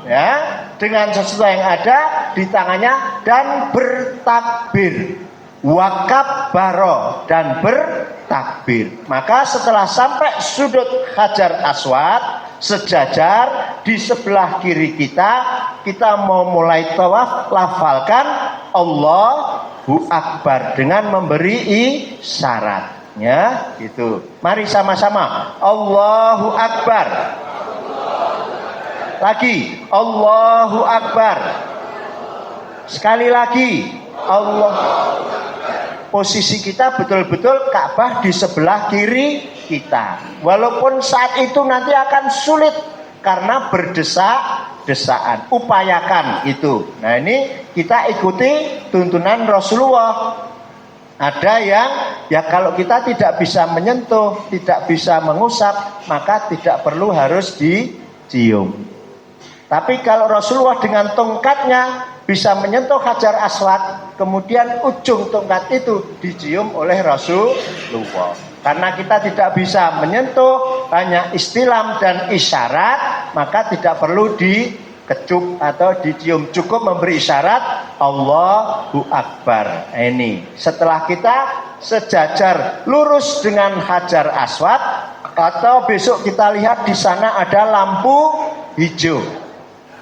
A: Ya, dengan sesuatu yang ada di tangannya dan bertakbir. Wa kabbaro, dan bertakbir. Maka setelah sampai sudut Hajar Aswad sejajar di sebelah kiri kita mau mulai tawaf, lafalkan Allahu Akbar dengan memberi isyarat ya, gitu. Mari sama-sama Allahu Akbar. Lagi Allahu Akbar. Sekali lagi Allah. Posisi kita betul-betul Ka'bah di sebelah kiri kita. Walaupun saat itu nanti akan sulit karena berdesak-desaan. Upayakan itu. Nah ini kita ikuti tuntunan Rasulullah. Ada yang ya kalau kita tidak bisa menyentuh, tidak bisa mengusap, maka tidak perlu harus dicium. Tapi kalau Rasulullah dengan tongkatnya bisa menyentuh Hajar Aswad, kemudian ujung tongkat itu dicium oleh Rasulullah. Karena kita tidak bisa menyentuh, hanya istilam dan isyarat, maka tidak perlu dikecup atau dicium, cukup memberi isyarat Allahu Akbar. Ini setelah kita sejajar lurus dengan Hajar Aswad, atau besok kita lihat di sana ada lampu hijau.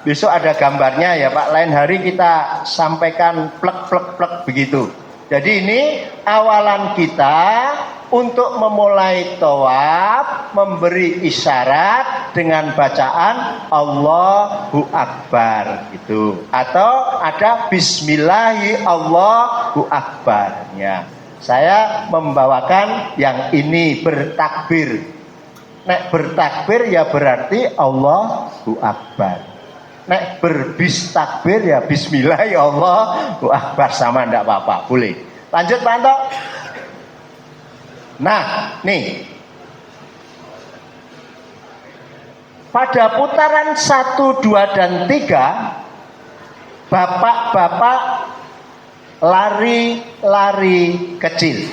A: Besok ada gambarnya ya Pak, lain hari kita sampaikan plek begitu. Jadi ini awalan kita untuk memulai tawaf, memberi isyarat dengan bacaan Allahu Akbar gitu. Atau ada Bismillahi Allahu Akbar ya. Saya membawakan yang ini bertakbir. Nek bertakbir ya berarti Allahu Akbar. Nek berbis takbir ya bismillah ya Allahu Akbar, sama enggak apa-apa, boleh. Lanjut Pak Anto. Nah, nih. Pada putaran 1, 2 dan 3 bapak-bapak lari-lari kecil.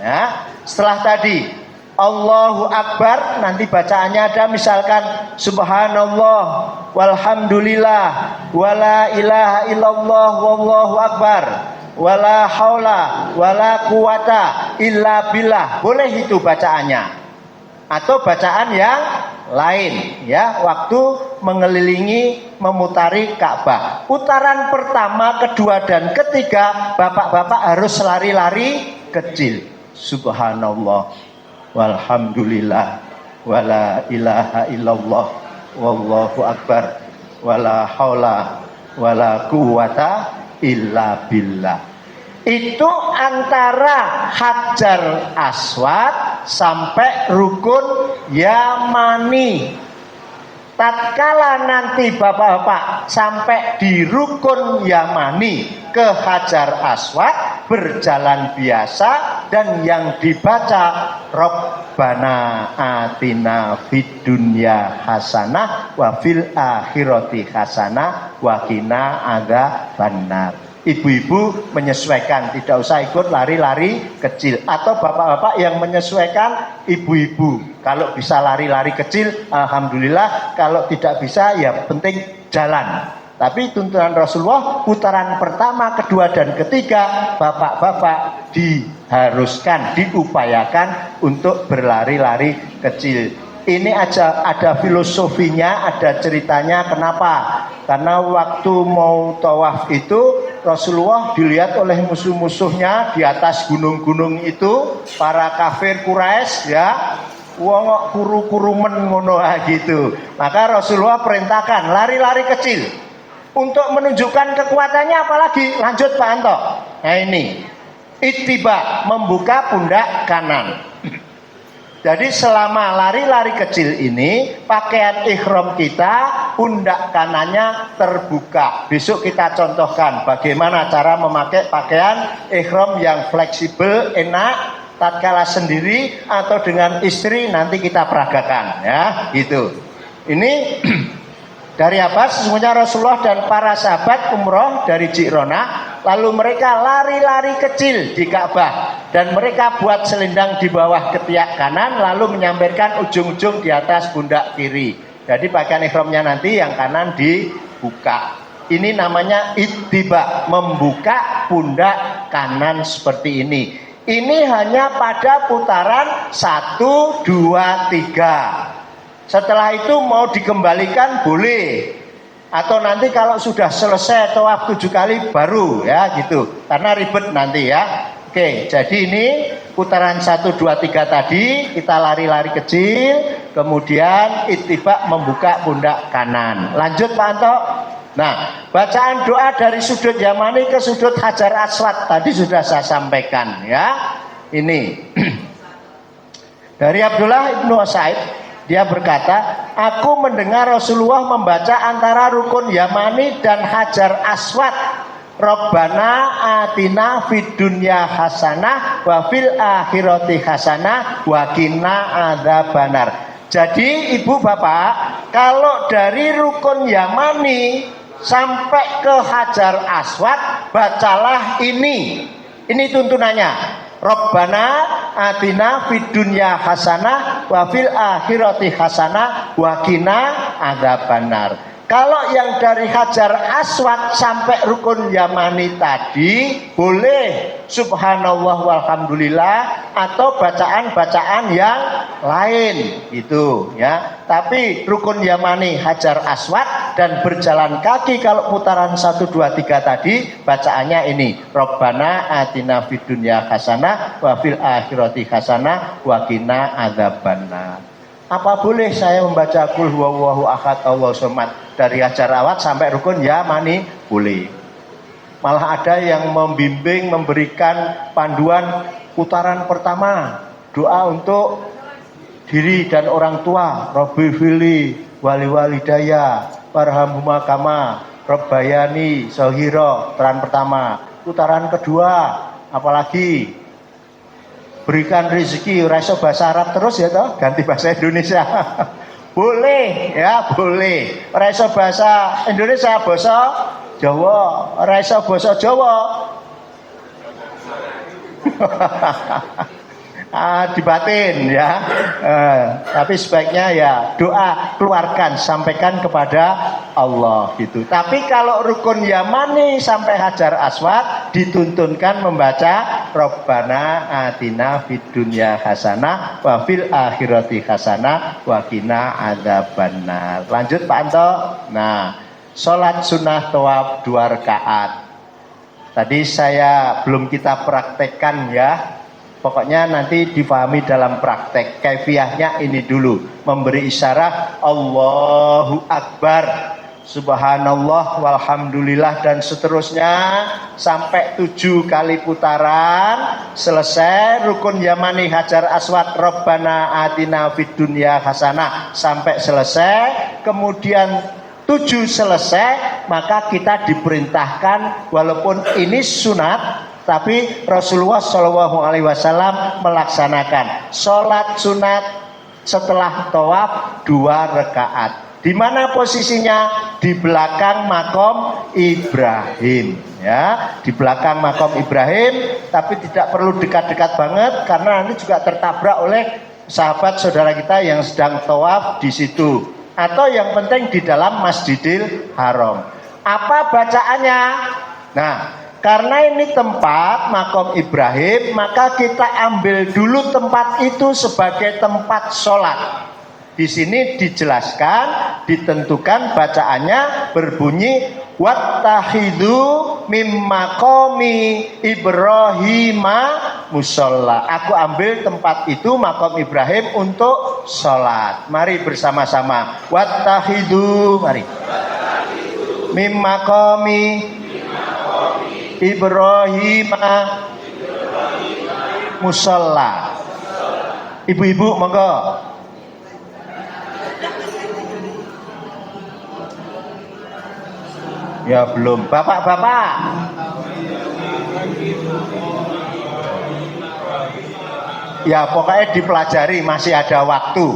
A: Ya, setelah tadi Allahu Akbar, nanti bacaannya ada misalkan Subhanallah walhamdulillah wala ilaha illallah wallahu akbar wala haula wala quwata illa billah. Boleh itu bacaannya. Atau bacaan yang lain ya, waktu mengelilingi memutari Ka'bah. Putaran pertama, kedua dan ketiga bapak-bapak harus lari-lari kecil. Subhanallah walhamdulillah wala ilaha illallah wallahu akbar wala haula wala quwata illa billah. Itu antara Hajar Aswad sampai rukun Yamani. Tatkala nanti bapak-bapak sampai di rukun Yamani ke Hajar Aswad, berjalan biasa, dan yang dibaca Rabbana atina fid dunya hasanah wa fil akhirati hasanah wa qina adzabannar. Ibu-ibu menyesuaikan, tidak usah ikut lari-lari kecil, atau bapak-bapak yang menyesuaikan ibu-ibu. Kalau bisa lari-lari kecil, alhamdulillah. Kalau tidak bisa, ya penting jalan. Tapi tuntunan Rasulullah putaran pertama, kedua, dan ketiga, bapak-bapak diharuskan, diupayakan untuk berlari-lari kecil. Ini aja ada filosofinya, ada ceritanya. Kenapa? Karena waktu mau tawaf itu Rasulullah dilihat oleh musuh-musuhnya di atas gunung-gunung itu, para kafir Quraisy, ya, wong kuru-kurumen ngono gitu. Maka Rasulullah perintahkan lari-lari kecil untuk menunjukkan kekuatannya. Apalagi lanjut Pak Anto. Nah ini ittiba, membuka pundak kanan. Jadi selama lari-lari kecil ini, pakaian ihram kita pundak kanannya terbuka. Besok kita contohkan bagaimana cara memakai pakaian ihram yang fleksibel, enak, tatkala sendiri atau dengan istri, nanti kita peragakan, ya, gitu. Ini dari apa? Sesungguhnya Rasulullah dan para sahabat umroh dari Ji'rona, lalu mereka lari-lari kecil di Ka'bah, dan mereka buat selendang di bawah ketiak kanan, lalu menyampaikan ujung-ujung di atas pundak kiri. Jadi pakaian ihramnya nanti yang kanan dibuka. Ini namanya ittiba, membuka pundak kanan seperti ini. Ini hanya pada putaran 1, 2, 3. Setelah itu mau dikembalikan boleh, atau nanti kalau sudah selesai tawaf 7 kali baru, ya gitu, karena ribet nanti, ya. Oke, jadi ini putaran 1, 2, 3 tadi kita lari-lari kecil, kemudian ittiba membuka pundak kanan. Lanjut Pak Anto. Nah, bacaan doa dari sudut Yamani ke sudut Hajar Aswad tadi sudah saya sampaikan, ya. Ini dari Abdullah ibnu Sa'id. Dia berkata, aku mendengar Rasulullah membaca antara rukun Yamani dan Hajar Aswad, Rabbana atina fid dunya hasanah wa fil akhirati hasanah wa qina adzabannar. Jadi ibu bapak, kalau dari rukun Yamani sampai ke Hajar Aswad, bacalah ini. Ini tuntunannya. Rabbana atina fid dunya hasanah wa fil akhirati hasanah wa qina adzabannar. Kalau yang dari Hajar Aswad sampai rukun Yamani tadi boleh subhanallah walhamdulillah atau bacaan-bacaan yang lain gitu, ya. Tapi rukun Yamani Hajar Aswad dan berjalan kaki kalau putaran 1, 2, 3 tadi bacaannya ini Rabbana atina fid dunya hasanah wa fil akhirati hasanah wa qina adzabannar. Apa boleh saya membaca qul huwallahu ahad Allahu somad dari Hajar Aswad sampai rukun Yamani? Boleh. Malah ada yang membimbing, memberikan panduan putaran pertama doa untuk diri dan orang tua. Rabbi fili wali walidaya warhamhuma kama rabbayani shaghira, putaran pertama. Putaran kedua apalagi? Berikan rezeki, rasa bahasa Arab terus ya toh, ganti bahasa Indonesia. Boleh, ya boleh. Rasa bahasa Indonesia, bahasa Jawa, rasa bahasa Jawa. Dibatin ya, tapi sebaiknya ya doa keluarkan, sampaikan kepada Allah gitu. Tapi kalau rukun Yamani sampai Hajar Aswad dituntunkan membaca Rabbana atina fid dunya hasanah wa fil akhirati hasanah wa qina adzabannar. Lanjut Pak Anto. Nah, sholat sunnah tawaf 2 rakaat. Tadi saya belum kita praktekkan ya. Pokoknya nanti difahami dalam praktek. Kaifiahnya ini dulu, memberi isyarat Allahu Akbar. subhanallah, walhamdulillah, dan seterusnya sampai 7 kali putaran. Selesai rukun yamani hajar aswad Rabbana atina fid dunya hasanah sampai selesai. Kemudian 7 selesai, maka kita diperintahkan, walaupun ini sunat, tapi Rasulullah Shallallahu Alaihi Wasallam melaksanakan sholat sunat setelah tawaf 2 rakaat. Di mana posisinya? Di belakang makom Ibrahim, ya, di belakang makom Ibrahim, tapi tidak perlu dekat-dekat banget karena nanti juga tertabrak oleh sahabat saudara kita yang sedang tawaf di situ. Atau yang penting di dalam Masjidil Haram. Apa bacaannya? Nah, karena ini tempat makom Ibrahim, maka kita ambil dulu tempat itu sebagai tempat sholat. Di sini dijelaskan, ditentukan bacaannya berbunyi wattakhidhu mim maqami Ibrahima musholla. Aku ambil tempat itu makom Ibrahim untuk sholat. Mari bersama-sama wattakhidhu, mari. Mim maqami Ibrahima musholla. Ibu-ibu monggo. Ya belum. Bapak-bapak. Ya pokoknya dipelajari, masih ada waktu.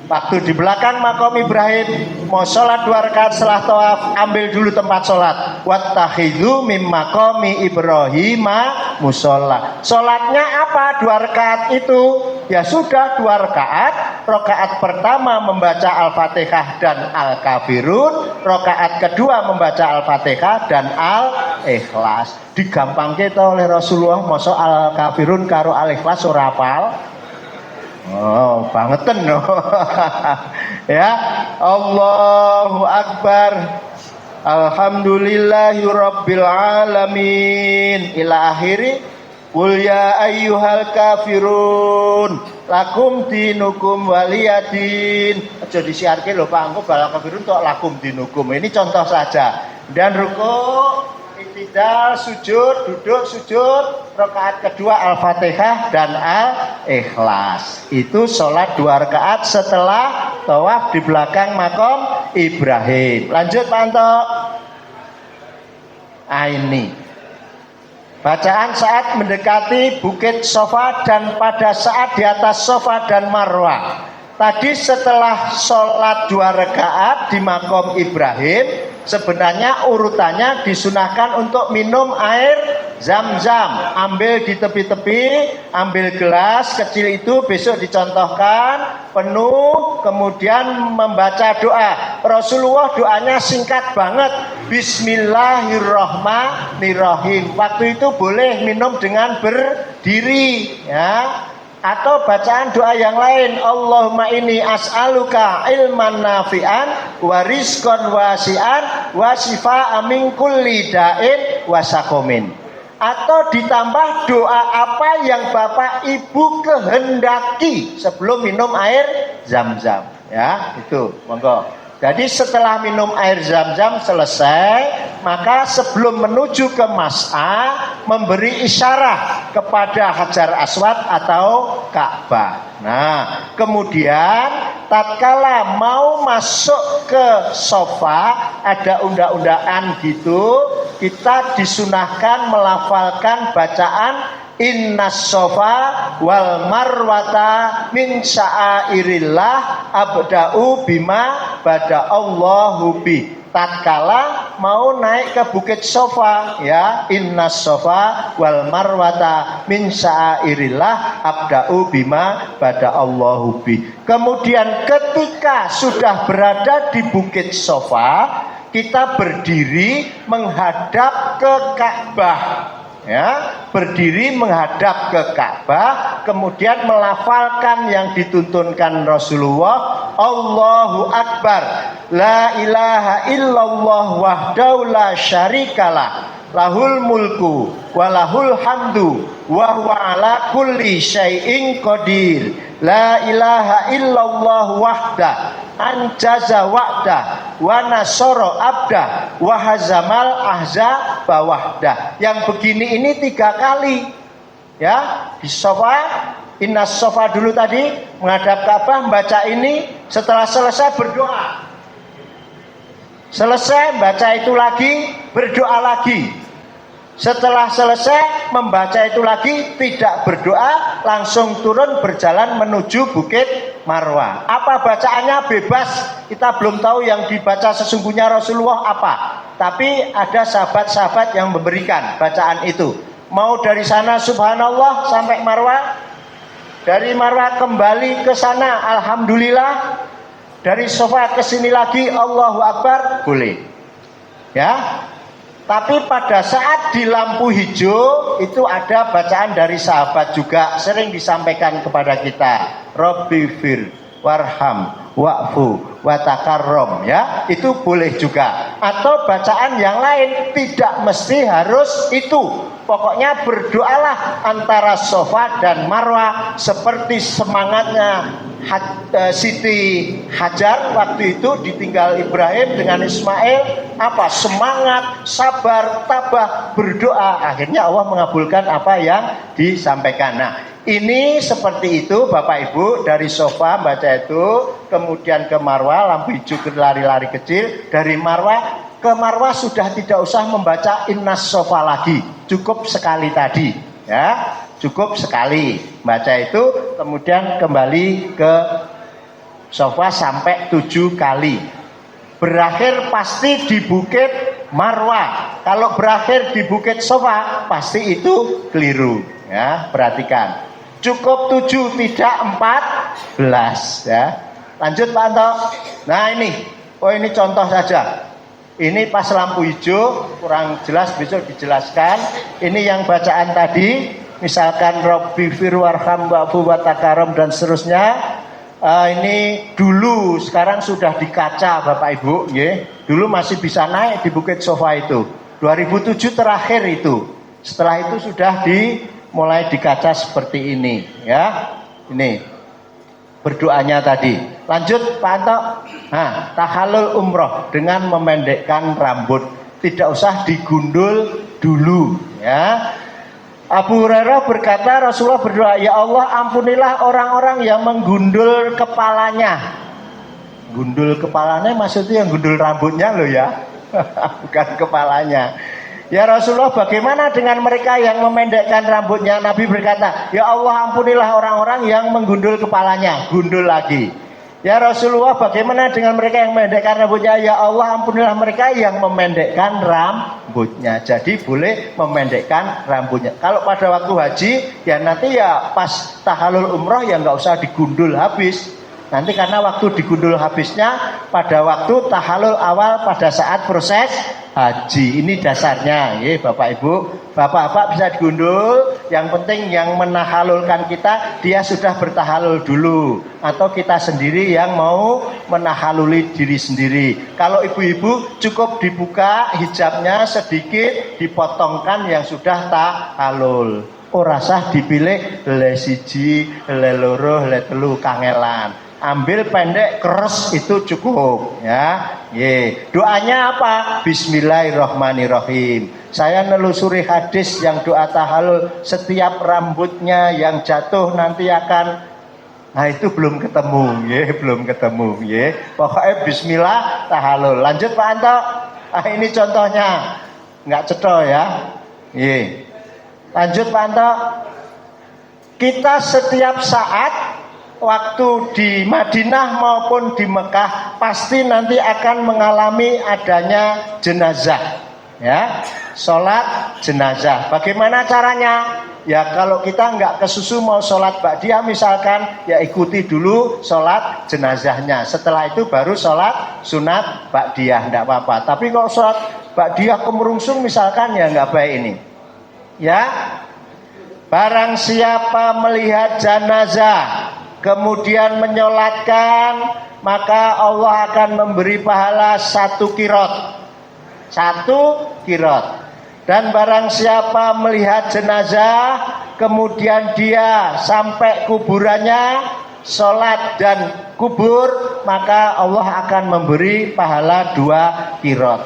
A: Waktu di belakang makom Ibrahim, mau sholat 2 rakaat setelah tawaf, ambil dulu tempat sholat. Wattakhidhu mim maqami Ibrahima musholla. Sholatnya apa? 2 rakaat itu. Ya sudah 2 rakaat. Rakaat pertama membaca Al-Fatihah dan Al-Kafirun. Rakaat kedua membaca Al-Fatihah dan Al-Ikhlas. Digampang kita oleh Rasulullah, masa Al-Kafirun karo Al-Ikhlas ora hafal. Oh, bangetan no. Ya, Allahu Akbar. Alhamdulillahirabbil alamin. Ila akhiri. Qul ya ayyuhal kafirun lakum dinukum waliyadin. Aja disiarke lho Pak, engko bal kafirun tok lakum dinukum. Ini contoh saja. Dan rukuk, iktidal, sujud, duduk, sujud, rakaat kedua Al-Fatihah dan Al-Ikhlas. Itu sholat 2 rakaat setelah tawaf di belakang makom Ibrahim. Lanjut Pak Anto. Ini bacaan saat mendekati Bukit Sofa dan pada saat di atas Sofa dan Marwah. Tadi setelah sholat 2 rakaat di makom Ibrahim, sebenarnya urutannya disunahkan untuk minum air Zam-Zam. Ambil di tepi-tepi, ambil gelas kecil itu, besok dicontohkan penuh, kemudian membaca doa. Rasulullah doanya singkat banget, Bismillahirrahmanirrahim. Waktu itu boleh minum dengan berdiri, ya. Atau bacaan doa yang lain, Allahumma inni as'aluka ilman nafi'an wa rizqan wasi'an wa shifaa'a min kulli da'in wa sakomin. Atau ditambah doa apa yang Bapak Ibu kehendaki sebelum minum air Zam-Zam, ya, itu monggo. Jadi setelah minum air Zam-Zam selesai, maka sebelum menuju ke Mas'a memberi isyarat kepada Hajar Aswad atau Ka'bah. Nah, kemudian tatkala mau masuk ke Sofa, ada undang-undangan gitu, kita disunahkan melafalkan bacaan Innas sofa wal marwata min sya'airillah abda'u bima bada Allahu bi. Tatkala mau naik ke Bukit Sofa, ya, Innas sofa wal marwata min sya'airillah abda'u bima bada Allahu bi. Kemudian ketika sudah berada di Bukit Sofa, kita berdiri menghadap ke Ka'bah. Ya, berdiri menghadap ke Ka'bah, kemudian melafalkan yang dituntunkan Rasulullah, Allahu Akbar, la ilaha illallah wahdahu la syarikalah, lahul mulku walahul hamdu wa huwa ala kulli syai'in qadir, la ilaha illallah wahda anjaza wa'da wa nasoro abda wa hazamal ahza bawahda. Yang begini ini 3 kali. Ya, di sofa, inna sofa dulu tadi menghadap Ka'bah, membaca ini, setelah selesai berdoa. Selesai baca itu lagi, berdoa lagi. Setelah selesai membaca itu lagi, tidak berdoa, langsung turun berjalan menuju Bukit Marwah. Apa bacaannya bebas, kita belum tahu yang dibaca sesungguhnya Rasulullah apa. Tapi ada sahabat-sahabat yang memberikan bacaan itu. Mau dari sana subhanallah sampai Marwah, dari Marwah kembali ke sana alhamdulillah, dari sofa ke sini lagi Allahu Akbar, boleh. Ya. Tapi pada saat di lampu hijau itu ada bacaan dari sahabat juga sering disampaikan kepada kita. Rabbi fir warham wa'fu watakarrom, ya, itu boleh juga. Atau bacaan yang lain, tidak mesti harus itu. Pokoknya berdoalah antara Sofa dan Marwah seperti semangatnya Siti Hajar waktu itu ditinggal Ibrahim dengan Ismail. Apa? Semangat, sabar, tabah, berdoa. Akhirnya Allah mengabulkan apa yang disampaikan. Nah, ini seperti itu Bapak Ibu, dari Sofa baca itu, kemudian ke Marwah, lampu hijau lari-lari kecil, dari Marwah ke Marwah sudah tidak usah membaca Innas Sofa lagi, cukup sekali tadi, ya, cukup sekali baca itu, kemudian kembali ke Sofa sampai 7 kali. Berakhir pasti di Bukit Marwah. Kalau berakhir di Bukit Sofa pasti itu keliru, ya, perhatikan. Cukup 7 tidak 14, ya. Lanjut Pak Anto. Nah ini, oh ini contoh saja. Ini pas lampu hijau kurang jelas, besok dijelaskan. Ini yang bacaan tadi, misalkan Rabbi fir warham wa'fu watakarom dan seterusnya. Ini dulu, sekarang sudah di kaca Bapak Ibu, ya. Dulu masih bisa naik di Bukit Sofa itu. 2007 terakhir itu. Setelah itu sudah mulai di kaca seperti ini, ya. Ini berdoanya tadi. Lanjut Pak Anto. Nah, tahallul umroh dengan memendekkan rambut, tidak usah digundul dulu, ya. Abu Hurairah berkata, Rasulullah berdoa, ya Allah ampunilah orang-orang yang menggundul kepalanya. Gundul kepalanya maksudnya yang gundul rambutnya loh, ya. Bukan kepalanya. Ya Rasulullah, bagaimana dengan mereka yang memendekkan rambutnya? Nabi berkata, ya Allah ampunilah orang-orang yang menggundul kepalanya. Gundul lagi. Ya Rasulullah, bagaimana dengan mereka yang memendekkan rambutnya? Ya Allah ampunilah mereka yang memendekkan rambutnya. Jadi boleh memendekkan rambutnya. Kalau pada waktu haji, ya nanti ya pas tahallul umroh ya nggak usah digundul habis. Nanti karena waktu digundul habisnya pada waktu tahallul awal pada saat proses haji. Ini dasarnya, ya Bapak Ibu. Bapak-bapak bisa digundul. Yang penting yang menahalulkan kita, dia sudah bertahalul dulu. Atau kita sendiri yang mau menahaluli diri sendiri. Kalau ibu-ibu cukup dibuka hijabnya sedikit, dipotongkan yang sudah tahalul. Ora sah dipilih le siji, le loro, le telu kangelan. Ambil pendek keras itu cukup, ya. Ye. Doanya apa? Bismillahirrahmanirrahim. Saya nelusuri hadis yang doa tahallul, setiap rambutnya yang jatuh nanti akan, nah itu belum ketemu, ye, belum ketemu, ye. Pokoknya bismillah tahallul. Lanjut Pak Anto. Ah ini contohnya. Enggak ceto ya. Ye. Lanjut Pak Anto. Kita setiap saat waktu di Madinah maupun di Mekah pasti nanti akan mengalami adanya jenazah, ya, sholat jenazah. Bagaimana caranya? Ya kalau kita nggak kesusu mau sholat ba'diyah misalkan, ya ikuti dulu sholat jenazahnya. Setelah itu baru sholat sunat ba'diyah, nggak apa-apa. Tapi kalau sholat ba'diyah kemerungsung misalkan, ya nggak baik ini. Ya, barang siapa melihat jenazah kemudian menyolatkan, maka Allah akan memberi pahala 1 kirot. 1 kirot. Dan barang siapa melihat jenazah, kemudian dia sampai kuburannya, sholat dan kubur, maka Allah akan memberi pahala 2 qirot.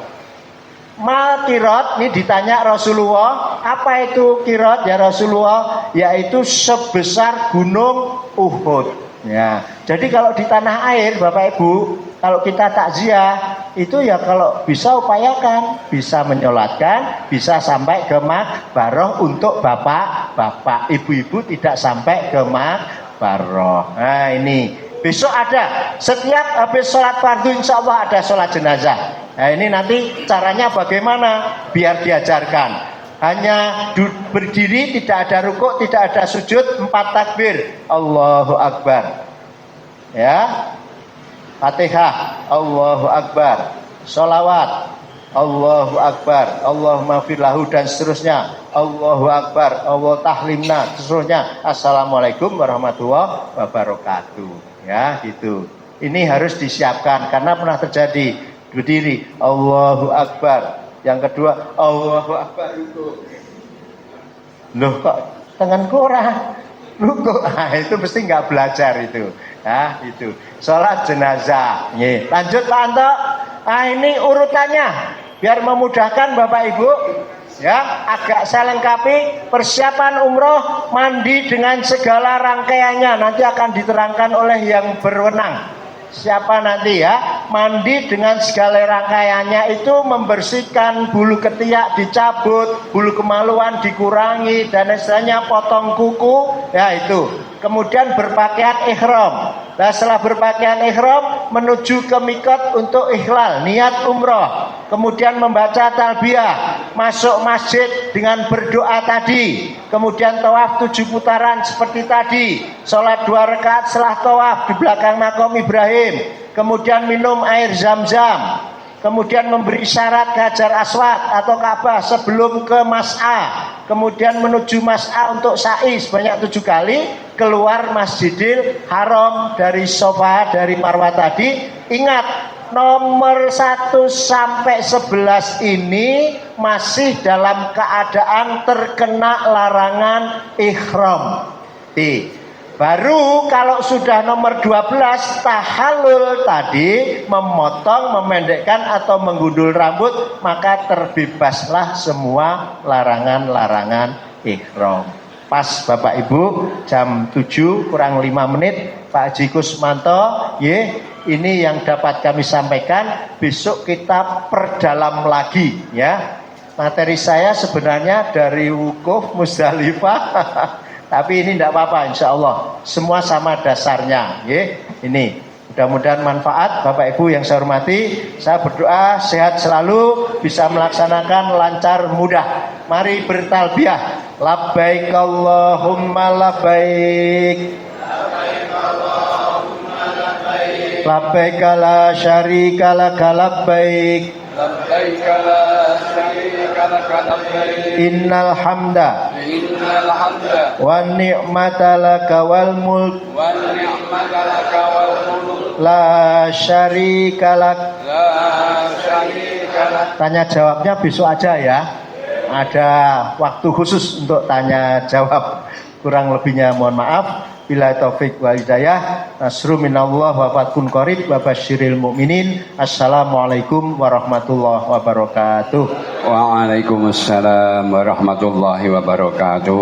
A: Mal qirot, ini ditanya Rasulullah, apa itu qirot ya Rasulullah? Yaitu sebesar gunung Uhud. Ya, jadi kalau di tanah air Bapak Ibu, kalau kita takziah itu ya kalau bisa upayakan, bisa menyolatkan, bisa sampai ke makbaroh untuk bapak-bapak, ibu-ibu tidak sampai ke makbaroh. Nah ini besok ada, setiap habis sholat fardu insya Allah ada sholat jenazah. Nah ini nanti caranya bagaimana biar diajarkan. Hanya berdiri, tidak ada rukuk, tidak ada sujud, 4 takbir, Allahu Akbar, ya, Fatihah, Allahu Akbar, sholawat, Allahu Akbar, Allahumma firlahu dan seterusnya, Allahu Akbar, Allah tahlimna, seterusnya, Assalamualaikum warahmatullahi wabarakatuh, ya gitu. Ini harus disiapkan karena pernah terjadi berdiri, Allahu Akbar. Yang kedua, Allahu Akbar ruku. Loh kok tangan kurang ruku? Nah, itu mesti nggak belajar itu. Nah, itu. Sholat jenazah. Nih, lanjut Pak Anto. Nah, ini urutannya biar memudahkan Bapak Ibu. Ya, agak saya lengkapi persiapan umroh, mandi dengan segala rangkaiannya. Nanti akan diterangkan oleh yang berwenang. Siapa nanti ya, mandi dengan segala rangkaiannya itu membersihkan bulu ketiak dicabut, bulu kemaluan dikurangi, dan istilahnya potong kuku, ya itu. Kemudian berpakaian ihram. Nah setelah berpakaian ihram menuju ke mikot untuk ikhlal, niat umroh. Kemudian membaca talbiyah, masuk masjid dengan berdoa tadi. Kemudian tawaf 7 putaran seperti tadi. Sholat 2 rakaat setelah tawaf di belakang makom Ibrahim. Kemudian minum air zam-zam. Kemudian memberi syarat ke Hajar Aswad atau Ka'bah sebelum ke Mas'a. Kemudian menuju Mas'a untuk sa'i sebanyak 7 kali. Keluar Masjidil Haram dari Sofa, dari Marwah tadi. Ingat, nomor 1 sampai 11 ini masih dalam keadaan terkena larangan ihram. Baru kalau sudah nomor 12 tahallul tadi, memotong, memendekkan atau menggundul rambut, maka terbebaslah semua larangan-larangan ihram. Pas Bapak Ibu jam 7 kurang 5 menit Pak Haji Kusmanto, ini yang dapat kami sampaikan. Besok kita perdalam lagi ya. Materi saya sebenarnya dari wukuf Muzdalifah. Tapi ini tidak apa-apa, insya Allah semua sama dasarnya. Ini mudah-mudahan manfaat Bapak Ibu yang saya hormati. Saya berdoa sehat selalu, bisa melaksanakan lancar mudah. Mari bertalbiyah. Labbaik Allahumma labbaik. Labbaik la syarika laka labbaik. Labbaik la syarika laka labbaik. Innal hamda wan ni'mata laka wal mulk la syarika lak. Tanya jawabnya besok aja ya. Ada waktu khusus untuk tanya jawab. Kurang lebihnya mohon maaf. Bila taufik wal hidayah. Nasru minallah wa fatkun qarib wa basyiril mu'minin. Assalamualaikum warahmatullahi wabarakatuh.
B: Waalaikumsalam warahmatullahi wabarakatuh.